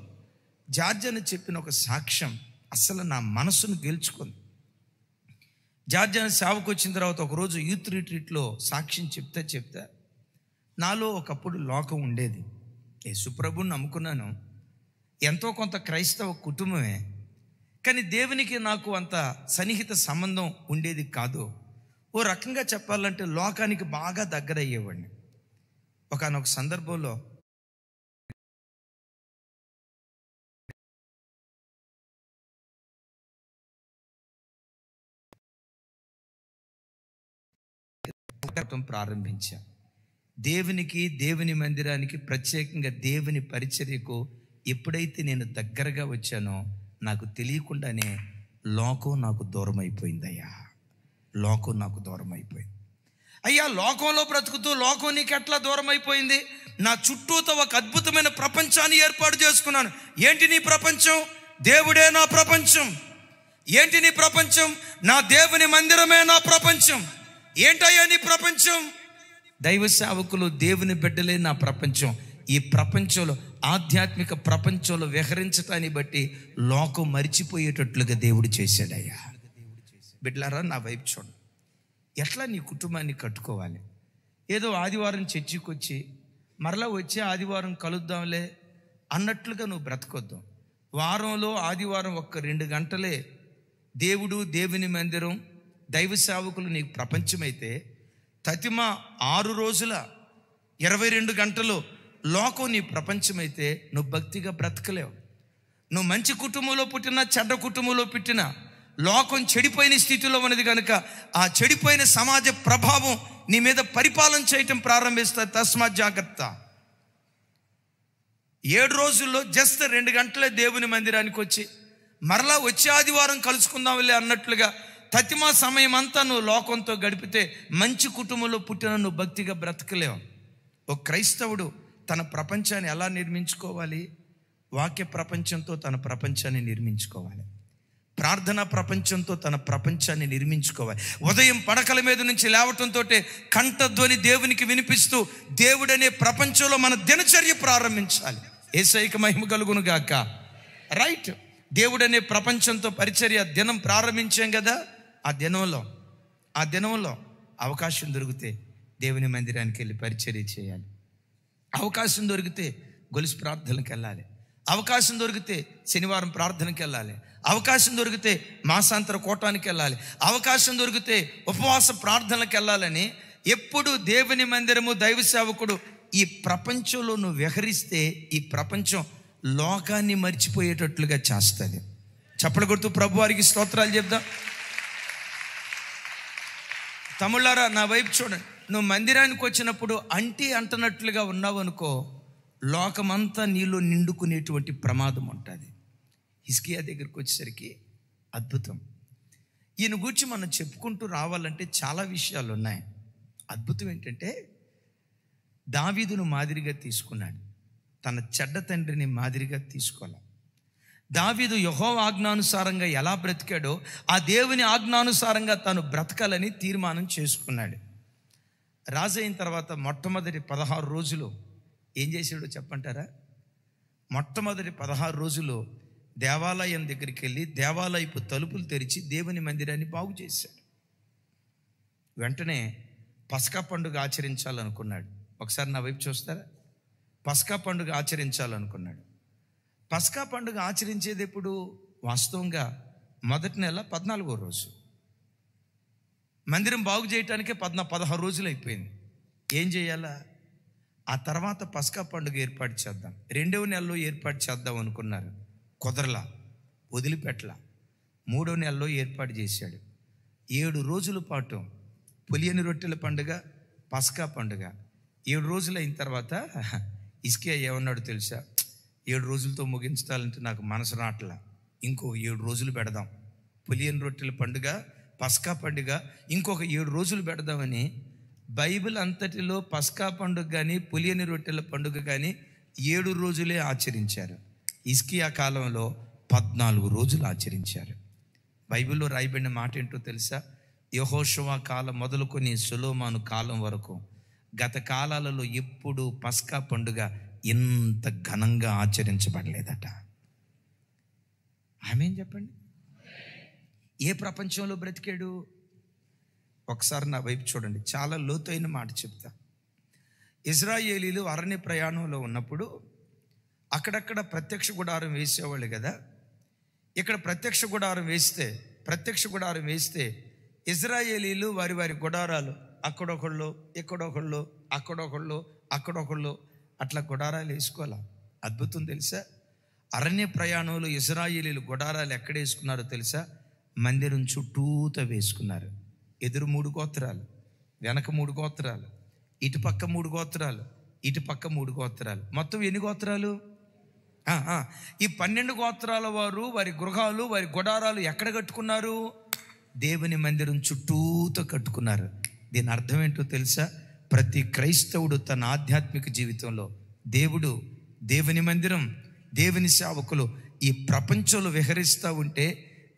జార్జ్ అని చెప్పిన ఒక సాక్ష్యం అసలు నా మనసును గెలుచుకుంది. జార్జ్ అని సేవకు వచ్చిన తర్వాత ఒకరోజు యూత్ రిట్రీట్లో సాక్ష్యం చెప్తే నాలో ఒకప్పుడు లోకం ఉండేది. యేసుప్రభుని నమ్ముకున్నాను, ఎంతో కొంత క్రైస్తవ కుటుంబమే, కానీ దేవునికి నాకు అంత సన్నిహిత సంబంధం ఉండేది కాదు. ఓ రకంగా చెప్పాలంటే లోకానికి బాగా దగ్గర అయ్యేవాడిని. ఒకానొక సందర్భంలో ప్రారంభించా. దేవునికి, దేవుని మందిరానికి, ప్రత్యేకంగా దేవుని పరిచర్యకు ఎప్పుడైతే నేను దగ్గరగా వచ్చానో నాకు తెలియకుండానే లోకం నాకు దూరం అయిపోయిందయ్యా. అయ్యా, లోకంలో బ్రతుకుతూ లోకం నీకు ఎట్లా దూరం అయిపోయింది? నా చుట్టూతో ఒక అద్భుతమైన ప్రపంచాన్ని ఏర్పాటు చేసుకున్నాను. ఏంటి నీ ప్రపంచం? దేవుడే నా ప్రపంచం. ఏంటి నీ ప్రపంచం? నా దేవుని మందిరమే నా ప్రపంచం. ఏంటయ్యా నీ ప్రపంచం? దైవ సేవకులు, దేవుని బిడ్డలే నా ప్రపంచం. ఈ ప్రపంచంలో, ఆధ్యాత్మిక ప్రపంచంలో విహరించటాన్ని బట్టి లోకం మరిచిపోయేటట్లుగా దేవుడు చేశాడయ్యా. బిడ్డలారా, నా వైపు చూడండి. ఎట్లా నీ కుటుంబాన్ని కట్టుకోవాలి? ఏదో ఆదివారం చర్చికి వచ్చి మరలా వచ్చే ఆదివారం కలుద్దాంలే అన్నట్లుగా నువ్వు బ్రతకొద్దు. వారంలో ఆదివారం 1-2 గంటలే దేవుడు, దేవుని మందిరం, దైవ సేవకులు నీకు ప్రపంచమైతే, తతిమ 6 రోజుల 22 గంటలు లోకం నీ ప్రపంచమైతే నువ్వు భక్తిగా బ్రతకలేవు. నువ్వు మంచి కుటుంబంలో పుట్టినా, చెడ్డ కుటుంబంలో పుట్టినా, లోకం చెడిపోయిన స్థితిలో ఉన్నది కనుక ఆ చెడిపోయిన సమాజ ప్రభావం నీ మీద పరిపాలన చేయటం ప్రారంభిస్తుంది. తస్మాత్ జాగ్రత్త. 7 రోజుల్లో జస్ట్ 2 గంటలే దేవుని మందిరానికి వచ్చి మరలా వచ్చే ఆదివారం కలుసుకుందాంలే అన్నట్లుగా తతిమా సమయం అంతా నువ్వు లోకంతో గడిపితే మంచి కుటుంబంలో పుట్టిన నువ్వు భక్తిగా బ్రతకలేవు. ఒక క్రైస్తవుడు తన ప్రపంచాన్ని ఎలా నిర్మించుకోవాలి? వాక్య ప్రపంచంతో తన ప్రపంచాన్ని నిర్మించుకోవాలి. ప్రార్థనా ప్రపంచంతో తన ప్రపంచాన్ని నిర్మించుకోవాలి. ఉదయం పడకల మీద నుంచి లేవటంతో కంఠధ్వని దేవునికి వినిపిస్తూ దేవుడనే ప్రపంచంలో మన దినచర్య ప్రారంభించాలి. యేసయ్యకు మహిమ కలుగును గాక. రైట్. దేవుడనే ప్రపంచంతో పరిచర్య దినం ప్రారంభించాం కదా. ఆ దినంలో అవకాశం దొరికితే దేవుని మందిరానికి వెళ్ళి పరిచర్య చేయాలి. అవకాశం దొరికితే గొలుసు ప్రార్థనలకు వెళ్ళాలి. అవకాశం దొరికితే శనివారం ప్రార్థనకి వెళ్ళాలి. అవకాశం దొరికితే మాసాంతర కూటానికి వెళ్ళాలి. అవకాశం దొరికితే ఉపవాస ప్రార్థనలకు వెళ్ళాలని ఎప్పుడు దేవుని మందిరము, దైవ సేవకుడు ఈ ప్రపంచంలో నువ్వు విహరిస్తే ఈ ప్రపంచం లోకాన్ని మర్చిపోయేటట్లుగా చేస్తుంది. చప్పలు కొడుతూ ప్రభు వారికి స్తోత్రాలు చెప్దాం. తమ్ముళ్ళారా, నా వైపు చూడండి. నువ్వు మందిరానికి వచ్చినప్పుడు అంటున్నట్లుగా ఉన్నావు అనుకో, లోకమంతా నీలో నిండుకునేటువంటి ప్రమాదం ఉంటుంది. హిజ్కియా దగ్గరికి వచ్చేసరికి అద్భుతం. ఈయన గురించి మనం చెప్పుకుంటూ రావాలంటే చాలా విషయాలు ఉన్నాయి. అద్భుతం ఏంటంటే దావీదును మాదిరిగా తీసుకున్నాడు. తన చెడ్డ తండ్రిని మాదిరిగా తీసుకోవాలి. దావీదు యెహోవా ఆజ్ఞానుసారంగా ఎలా బ్రతికాడో ఆ దేవుని ఆజ్ఞానుసారంగా తాను బ్రతకాలని తీర్మానం చేసుకున్నాడు. రాజు అయిన తర్వాత మొట్టమొదటి 16 రోజులు ఏం చేశాడో చెప్పంటారా? మొట్టమొదటి 16 రోజులు దేవాలయం దగ్గరికి వెళ్ళి దేవాలయపు తలుపులు తెరిచి దేవుని మందిరాన్ని బాగు చేశాడు. వెంటనే పస్కా పండుగ ఆచరించాలనుకున్నాడు. ఒకసారి నా వైపు చూస్తారా? పస్కా పండుగ ఆచరించాలనుకున్నాడు. పస్కా పండుగ ఆచరించేది ఎప్పుడు? వాస్తవంగా మొదటి నెల 14వ రోజు. మందిరం బాగు చేయటానికే 16 రోజులు అయిపోయింది. ఏం చేయాలా? ఆ తర్వాత పస్కా పండుగ ఏర్పాటు చేద్దాం, 2వ నెలలో ఏర్పాటు చేద్దాం అనుకున్నారు. కుదరలా, వదిలిపెట్టలా. 3వ నెలలో ఏర్పాటు చేశాడు. 7 రోజుల పాటు పులియని రొట్టెల పండుగ, పస్కా పండుగ. 7 రోజులు అయిన తర్వాత హిజ్కియా ఏమన్నాడు తెలుసా? 7 రోజులతో ముగించాలంటే నాకు మనసు రాట్లా, ఇంకో 7 రోజులు పెడదాం. పులియని రొట్టెల పండుగ, పస్కా పండుగ ఇంకొక 7 రోజులు పెడదామని బైబిల్ అంతటిలో పస్కా పండుగ కానీ పులియని రొట్టెల పండుగ కానీ 7 రోజులే ఆచరించారు. హిజ్కియా కాలంలో 14 రోజులు ఆచరించారు. బైబిల్లో రాయబడిన మాట ఏంటో తెలుసా? యెహోషువ కాలం మొదలుకొని సొలొమోను కాలం వరకు గత కాలాలలో ఎప్పుడు పస్కా పండుగ ఇంత ఘనంగా ఆచరించబడలేదట. ఆమేన్ చెప్పండి. ఏ ప్రపంచంలో బ్రతికాడు? ఒకసారి నా వైపు చూడండి, చాలా లోతైన మాట చెప్తా. ఇశ్రాయేలీలు అరణ్య ప్రయాణంలో ఉన్నప్పుడు అక్కడక్కడ ప్రత్యక్ష గుడారం వేసేవాళ్ళు కదా. ఇక్కడ ప్రత్యక్ష గుడారం వేస్తే ఇశ్రాయేలీలు వారి వారి గుడారాలు అక్కడొకళ్ళు, ఇక్కడొకళ్ళు, అక్కడొకళ్ళు అట్లా గుడారాలు వేసుకోవాలా. అద్భుతం తెలుసా? అరణ్య ప్రయాణంలో ఇశ్రాయేలీలు గుడారాలు ఎక్కడ వేసుకున్నారో తెలుసా? మందిరం చుట్టూత వేసుకున్నారు. ఎదురు 3 గోత్రాలు, వెనక 3 గోత్రాలు, ఇటుపక్క 3 గోత్రాలు, ఇటుపక్క 3 గోత్రాలు. మొత్తం ఎన్ని గోత్రాలు? ఈ 12 గోత్రాల వారు వారి గృహాలు, వారి గుడారాలు ఎక్కడ కట్టుకున్నారు? దేవుని మందిరం చుట్టూతో కట్టుకున్నారు. దీని అర్థం ఏంటో తెలుసా? ప్రతి క్రైస్తవుడు తన ఆధ్యాత్మిక జీవితంలో దేవుడు, దేవుని మందిరం, దేవుని సేవకులు ఈ ప్రపంచంలో విహరిస్తూ ఉంటే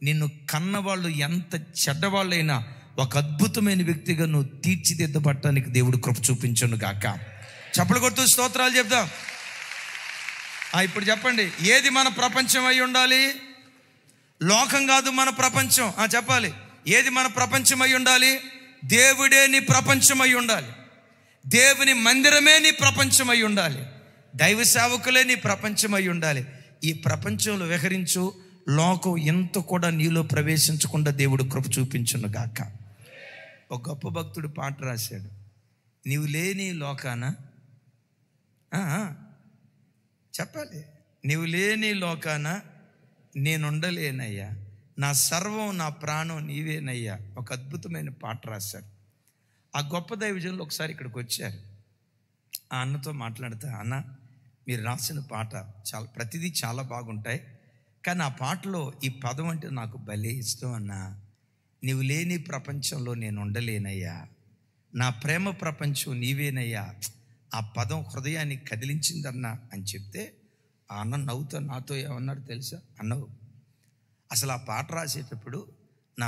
నిన్ను కన్నవాళ్ళు ఎంత చెడ్డవాళ్ళైనా ఒక అద్భుతమైన వ్యక్తిగా నువ్వు తీర్చిదిద్దబడటానికి దేవుడు కృప చూపించును గాక. చప్పలు కొడుతూ స్తోత్రాలు చెప్దాం. ఇప్పుడు చెప్పండి, ఏది మన ప్రపంచం అయి ఉండాలి? లోకం కాదు మన ప్రపంచం. చెప్పాలి, ఏది మన ప్రపంచం అయి ఉండాలి? దేవుడే నీ ప్రపంచం అయి ఉండాలి. దేవుని మందిరమే నీ ప్రపంచం అయి ఉండాలి. దైవ సేవకులే నీ ప్రపంచం అయి ఉండాలి. ఈ ప్రపంచంలో విహరించు. లోకం ఎంత కూడా నీలో ప్రవేశించకుండా దేవుడు కృప చూపించును గాక. ఒక గొప్ప భక్తుడు పాట రాశాడు. నీవు లేని లోకాన, చెప్పాలి, నీవు లేని లోకాన నేనుండలేనయ్యా, నా సర్వం నా ప్రాణం నీవేనయ్యా. ఒక అద్భుతమైన పాట రాశాడు. ఆ గొప్ప దైవజనులు ఒకసారి ఇక్కడికి వచ్చారు. ఆ అన్నతో మాట్లాడతా, అన్న మీరు రాసిన పాట చాలా, ప్రతిదీ చాలా బాగుంటాయి. కానీ ఆ పాటలో ఈ పదం అంటే నాకు భలే ఇష్టం అన్నా. నీవు లేని ప్రపంచంలో నేను ఉండలేనయ్యా, నా ప్రేమ ప్రపంచం నీవేనయ్యా. ఆ పదం హృదయాన్ని కదిలించిందన్నా అని చెప్తే ఆ అన్న నవ్వుతో నాతో ఏమన్నాడు తెలుసా? అన్నవు అసలు ఆ పాట రాసేటప్పుడు నా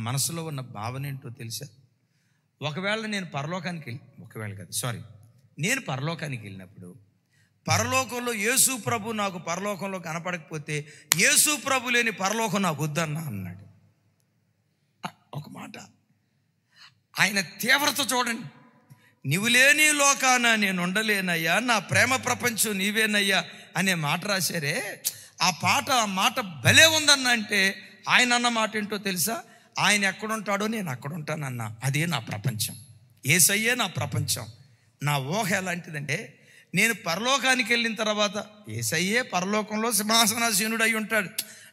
మనసులో ఉన్న భావన ఏంటో తెలుసా? ఒకవేళ నేను పరలోకానికి వెళ్ళినప్పుడు పరలోకంలో యేసు ప్రభు నాకు పరలోకంలో కనపడకపోతే యేసు ప్రభు లేని పరలోకం నాకు వద్దన్నా అన్నాడు. ఒక మాట, ఆయన తీవ్రత చూడండి. నీవు లేని లోకాన నేను ఉండలేనయ్యా, నా ప్రేమ ప్రపంచం నీవేనయ్యా అనే మాట రాశారే. ఆ మాట భలే ఉందన్న. అంటే ఆయన అన్న మాట ఏంటో తెలుసా? ఆయన ఎక్కడుంటాడో నేను అక్కడ ఉంటానన్నా. అదే నా ప్రపంచం, యేసయ్యే నా ప్రపంచం. నా ఊహ ఎలాంటిదంటే, నేను పరలోకానికి వెళ్ళిన తర్వాత యేసయ్యే పరలోకంలో సింహాసనాసీనుడు అయి ఉంటాడు.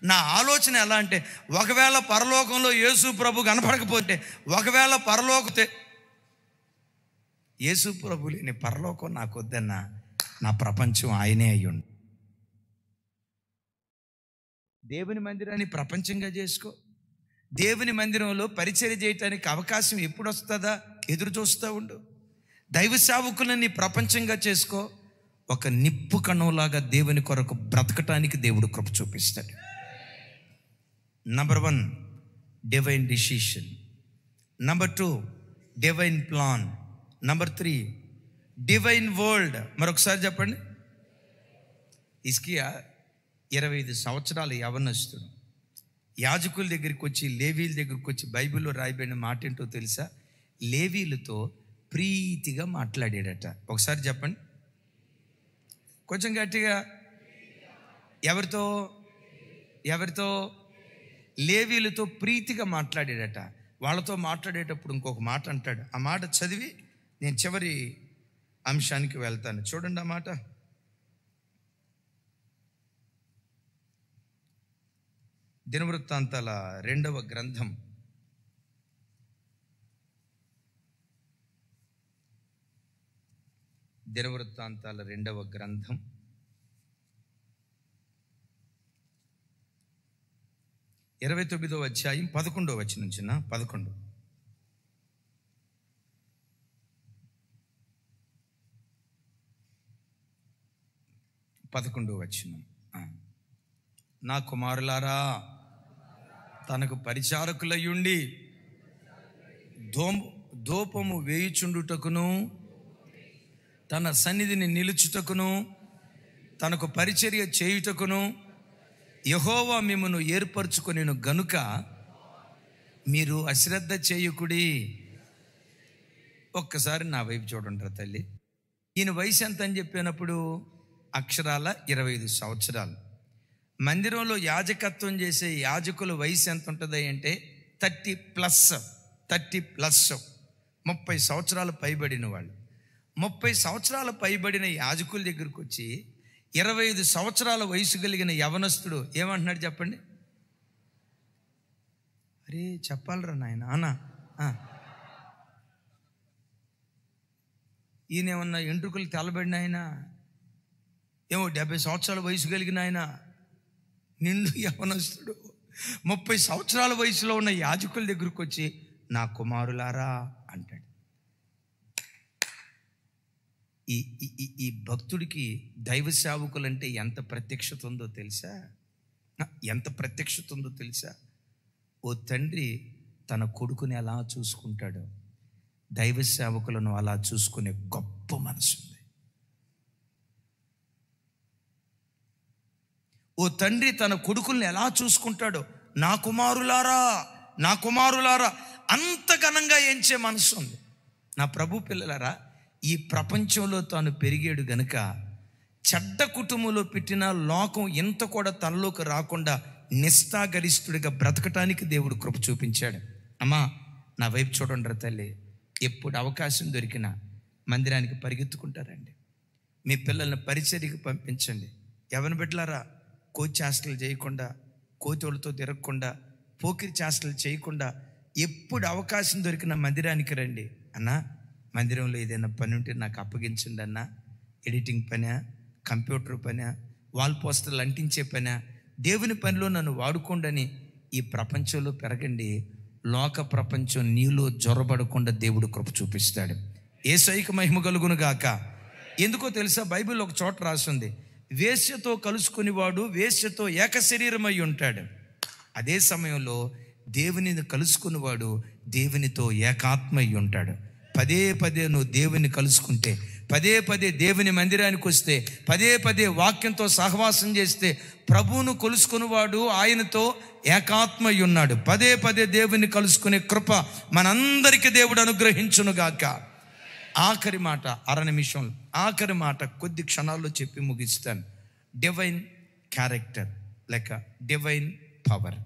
నా ఆలోచన ఎలా అంటే, ఒకవేళ పరలోకంలో యేసు ప్రభు కనపడకపోతే, ఒకవేళ యేసు ప్రభు లేని పరలోకం నాకు వద్దన్నా, నా ప్రపంచం ఆయనే అయ్యుండు. దేవుని మందిరాన్ని ప్రపంచంగా చేసుకో. దేవుని మందిరంలో పరిచర్య చేయటానికి అవకాశం ఎప్పుడు వస్తుందా ఎదురు చూస్తూ ఉండు. దైవ సేవకులను నీ ప్రపంచంగా చేసుకో. ఒక నిప్పు కణంలాగా దేవుని కొరకు బ్రతకటానికి దేవుడు కృప చూపిస్తాడు. Number 1 divine decision. Number 2 divine plan. Number 3 divine world. మరొకసారి చెప్పండి. హిజ్కియా 25 సంవత్సరాలు యవనస్తుడు యాజకుల దగ్గరికి వచ్చి, లేవీల దగ్గరికి వచ్చి బైబిల్లో రాయబడిన మాట ఏంటో తెలుసా? లేవీలతో ప్రీతిగా మాట్లాడాడట. ఒకసారి చెప్పండి కొంచెం గట్టిగా. ఎవరితో? లేవీలతో ప్రీతిగా మాట్లాడాడట. వాళ్ళతో మాట్లాడేటప్పుడు ఇంకొక మాట అంటాడు. ఆ మాట చదివి నేను చివరి అంశానికి వెళ్తాను. చూడండి ఆ మాట. దినవృత్తాంతాల 2వ గ్రంథం 2వ గ్రంథం 29వ అధ్యాయం 11వ వచనం నుంచి 11వ వచనం. నా కుమారులారా, తనకు పరిచారకులయ్యుండి ధూపము వేయుచుండుటకును, తన సన్నిధిని నిలుచుటకును, తనకు పరిచర్య చేయుటకును యెహోవా మిమ్మును ఏర్పరచుకొనెను గనుక మీరు అశ్రద్ధ చేయకుడి. ఒక్కసారి నా వైపు చూడండి రా తల్లి. ఈయన వయసు ఎంత అని చెప్పినప్పుడు అక్షరాల 25 సంవత్సరాలు. మందిరంలో యాజకత్వం చేసే యాజకుల వయసు ఎంత ఉంటుంది అంటే 30+. 30 సంవత్సరాలు పైబడిన వాళ్ళు. 30 సంవత్సరాలు పైబడిన యాజకుల దగ్గరికి వచ్చి 25 సంవత్సరాల వయసు కలిగిన యవనస్తుడు ఏమంటున్నాడు చెప్పండి? అరే చెప్పాలరా నాయన అన్నా. ఈయనేమన్నా ఎంట్రుకలు తెల్లబడిన ఆయన, ఏమో 70 సంవత్సరాల వయసు కలిగిన ఆయన, నిండు యవనస్తుడు 30 సంవత్సరాల వయసులో ఉన్న యాజకుల దగ్గరికి వచ్చి నా కుమారులారా అంటాడు. ఈ భక్తుడికి దైవ సేవకులంటే ఎంత ప్రత్యక్షత ఉందో తెలుసా? ఓ తండ్రి తన కొడుకుని ఎలా చూసుకుంటాడో దైవ సేవకులను అలా చూసుకునే గొప్ప మనసు ఉంది. ఓ తండ్రి తన కొడుకుల్ని ఎలా చూసుకుంటాడో, నా కుమారులారా అంత ఘనంగా ఎంచే మనసు ఉంది. నా ప్రభు పిల్లలారా, ఈ ప్రపంచంలో తాను పెరిగాడు గనుక చెడ్డ కుటుంబంలో పెట్టిన లోకం ఇంత కూడా తనలోకి రాకుండా నిష్ఠాగరిష్ఠుడిగా బ్రతకటానికి దేవుడు కృప చూపించాడు. అమ్మా నా వైపు చూడండి రా తల్లి. ఎప్పుడు అవకాశం దొరికినా మందిరానికి పరిగెత్తుకుంటారండి. మీ పిల్లల్ని పరిచర్యకు పంపించండి. ఎవరిని బిడ్డలారా, కోచి చేష్టలు చేయకుండా, కోతోళ్ళతో తిరగకుండా, పోకిరి చేష్టలు చేయకుండా ఎప్పుడు అవకాశం దొరికిన మందిరానికి రండి. అన్నా మందిరంలో ఏదైనా పని ఉంటే నాకు అప్పగించండి అన్నా, ఎడిటింగ్ పనా, కంప్యూటర్ పనా, వాల్ పోస్టర్లు అంటించే పనా, దేవుని పనిలో నన్ను వాడుకోండి. ఈ ప్రపంచంలో పెరగండి. లోక ప్రపంచం నీలో జొరబడకుండా దేవుడు కృప చూపిస్తాడు. యేసయ్యకు మహిమ కలుగును గాక. ఎందుకో తెలుసా, బైబిల్లో ఒక చోట రాసింది, వేశ్యతో కలుసుకునేవాడు వేశ్యతో ఏక శరీరమై ఉంటాడు. అదే సమయంలో దేవునిని కలుసుకునేవాడు దేవునితో ఏకాత్మై ఉంటాడు. పదే పదే నువ్వు దేవుని కలుసుకుంటే, పదే పదే దేవుని మందిరానికి వస్తే, పదే పదే వాక్యంతో సహవాసం చేస్తే, ప్రభువును కొలుసుకునేవాడు ఆయనతో ఏకాత్మై ఉన్నాడు. పదే పదే దేవుని కలుసుకునే కృప మనందరికీ దేవుడు అనుగ్రహించునుగాక. ఆఖరి మాట, అర నిమిషం, ఆఖరి మాట కొద్ది క్షణాల్లో చెప్పి ముగిస్తాను. డివైన్ క్యారెక్టర్ లేక డివైన్ పవర్.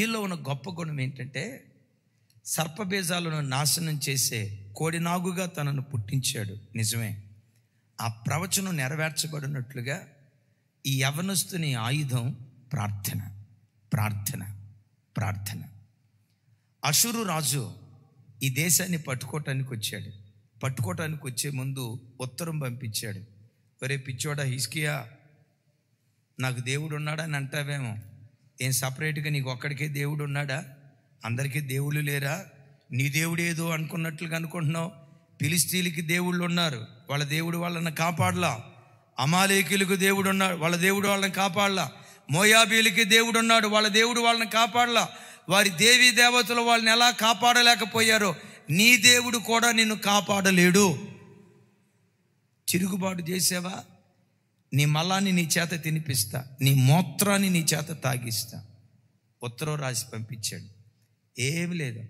ఈలో ఉన్న గొప్ప గుణం ఏంటంటే, సర్పబీజాలను నాశనం చేసే కోడినాగుగా తనను పుట్టించాడు. నిజమే, ఆ ప్రవచనం నెరవేర్చబడినట్లుగా ఈ యవనస్తుని ఆయుధం ప్రార్థన, ప్రార్థన, ప్రార్థన. అషూరు రాజు ఈ దేశాన్ని పట్టుకోవటానికి వచ్చాడు. పట్టుకోవటానికి వచ్చే ముందు ఉత్తరం పంపించాడు. ఒరే పిచ్చోడా హిజ్కియా, నాకు దేవుడు ఉన్నాడని అంటావేమో, ఏం సపరేట్గా నీకు ఒక్కడికే దేవుడు ఉన్నాడా? అందరికీ దేవుళ్ళు లేరా? నీ దేవుడు ఏదో అనుకున్నట్లుగా అనుకుంటున్నావు. ఫిలిస్తీన్లకి దేవుళ్ళు ఉన్నారు, వాళ్ళ దేవుడు వాళ్ళని కాపాడలా. అమాలేకీలకు దేవుడు ఉన్నాడు, వాళ్ళ దేవుడు వాళ్ళని కాపాడలా. మోయాబీలకి దేవుడు ఉన్నాడు, వాళ్ళ దేవుడు వాళ్ళని కాపాడలా. వారి దేవీ దేవతలు వాళ్ళని ఎలా కాపాడలేకపోయారో నీ దేవుడు కూడా నిన్ను కాపాడలేడు. తిరుగుబాటు చేసావా, నీ మలాన్ని నీ చేత తినిపిస్తా, నీ మూత్రాన్ని నీ చేత తాగిస్తా. ఉత్తరం రాసి పంపించాడు. ఏమి లేదు,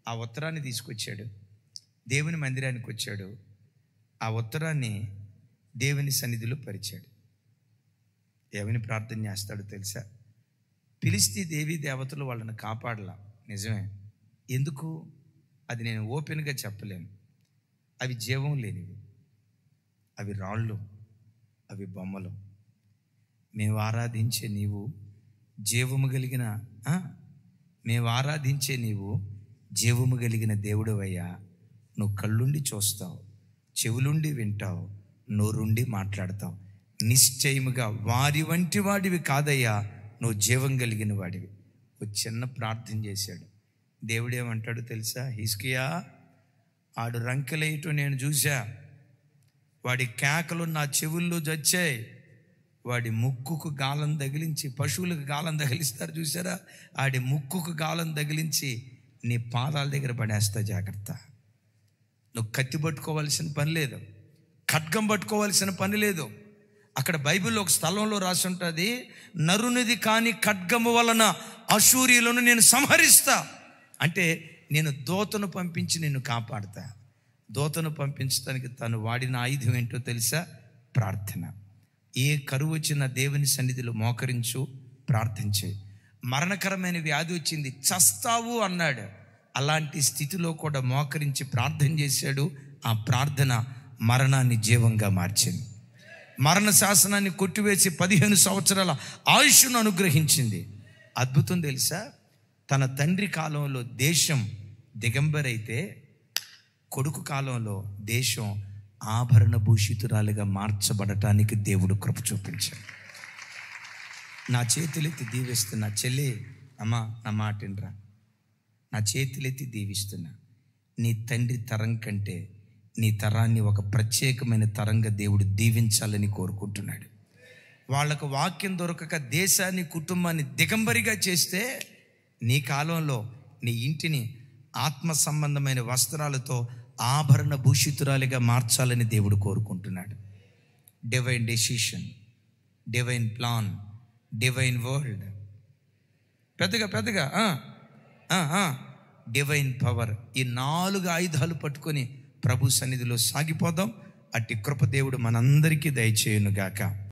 ఆ ఉత్తరాన్ని తీసుకొచ్చాడు, దేవుని మందిరానికి వచ్చాడు. ఆ ఉత్తరాన్ని దేవుని సన్నిధిలో పరిచాడు. ఏమని ప్రార్థన చేస్తాడో తెలుసా? ఫిలిస్తీ దేవీ దేవతలు వాళ్ళని కాపాడలా. నిజమే, ఎందుకు అది నేను ఓపెన్గా చెప్పలేను. అవి జీవం లేనివి, అవి రాళ్ళు, అవి బొమ్మలు. మేము ఆరాధించే నీవు జీవము కలిగిన మేము ఆరాధించే నీవు జీవము కలిగిన దేవుడవయ్యా. నువ్వు కళ్ళుండి చూస్తావు, చెవులుండి వింటావు, నోరుండి మాట్లాడతావు. నిశ్చయముగా వారి వంటి వాడివి కాదయ్యా, నువ్వు జీవం కలిగిన వాడివి. ఒక చిన్న ప్రార్థన చేశాడు. దేవుడేమంటాడు తెలుసా? హిజ్కియా, ఆడు రంకెలేయటం నేను చూసా, వాడి కేకలు నా చెవుల్లో చచ్చాయి, వాడి ముక్కుకు గాలం తగిలించి, పశువులకు గాలం తగిలిస్తారు చూసారా, ఆడి ముక్కుకు గాలం తగిలించి నీ పాదాల దగ్గర పడేస్తా, జాగ్రత్త. నువ్వు కత్తి పట్టుకోవాల్సిన పని లేదు, ఖడ్గం పట్టుకోవాల్సిన పని లేదు. అక్కడ బైబిల్లో ఒక స్థలంలో రాసి ఉంటుంది, నరునిది కాని ఖడ్గము వలన అశూరీయులను నేను సంహరిస్తా. అంటే నేను దూతను పంపించి నిన్ను కాపాడుతా. దూతను పంపించడానికి తను వాడిన ఆయుధం ఏంటో తెలుసా? ప్రార్థన. ఏ కరువు వచ్చిన దేవుని సన్నిధిలో మోకరించు, ప్రార్థించే. మరణకరమైన వ్యాధి వచ్చింది, చస్తావు అన్నాడు. అలాంటి స్థితిలో కూడా మోకరించి ప్రార్థన చేశాడు. ఆ ప్రార్థన మరణాన్ని జీవంగా మార్చింది. మరణ శాసనాన్ని కొట్టివేసి 15 సంవత్సరాల ఆయుష్ను అనుగ్రహించింది. అద్భుతం తెలుసా? తన తండ్రి కాలంలో దేశం దిగంబరైతే కొడుకు కాలంలో దేశం ఆభరణ భూషితురాలుగా మార్చబడటానికి దేవుడు కృప చూపించాడు. నా చేతులెత్తి దీవిస్తున్నా చెల్లి, అమ్మా నా మాటినరా, నా చేతులెత్తి దీవిస్తున్నా. నీ తండ్రి తరం కంటే నీ తరాన్ని ఒక ప్రత్యేకమైన తరంగా దేవుడు దీవించాలని కోరుకుంటున్నాడు. వాళ్ళకు వాక్యం దొరకక దేశాన్ని, కుటుంబాన్ని దిగంబరిగా చేస్తే నీ కాలంలో నీ ఇంటిని ఆత్మ సంబంధమైన వస్త్రాలతో ఆభరణ భూషితురాలిగా మార్చాలని దేవుడు కోరుకుంటున్నాడు. Divine decision, divine plan, divine word, పెద్దగా డివైన్ పవర్. ఈ 4 ఆయుధాలు పట్టుకొని ప్రభు సన్నిధిలో సాగిపోదాం. అట్టి కృప దేవుడు మనందరికీ దయచేయునుగాక.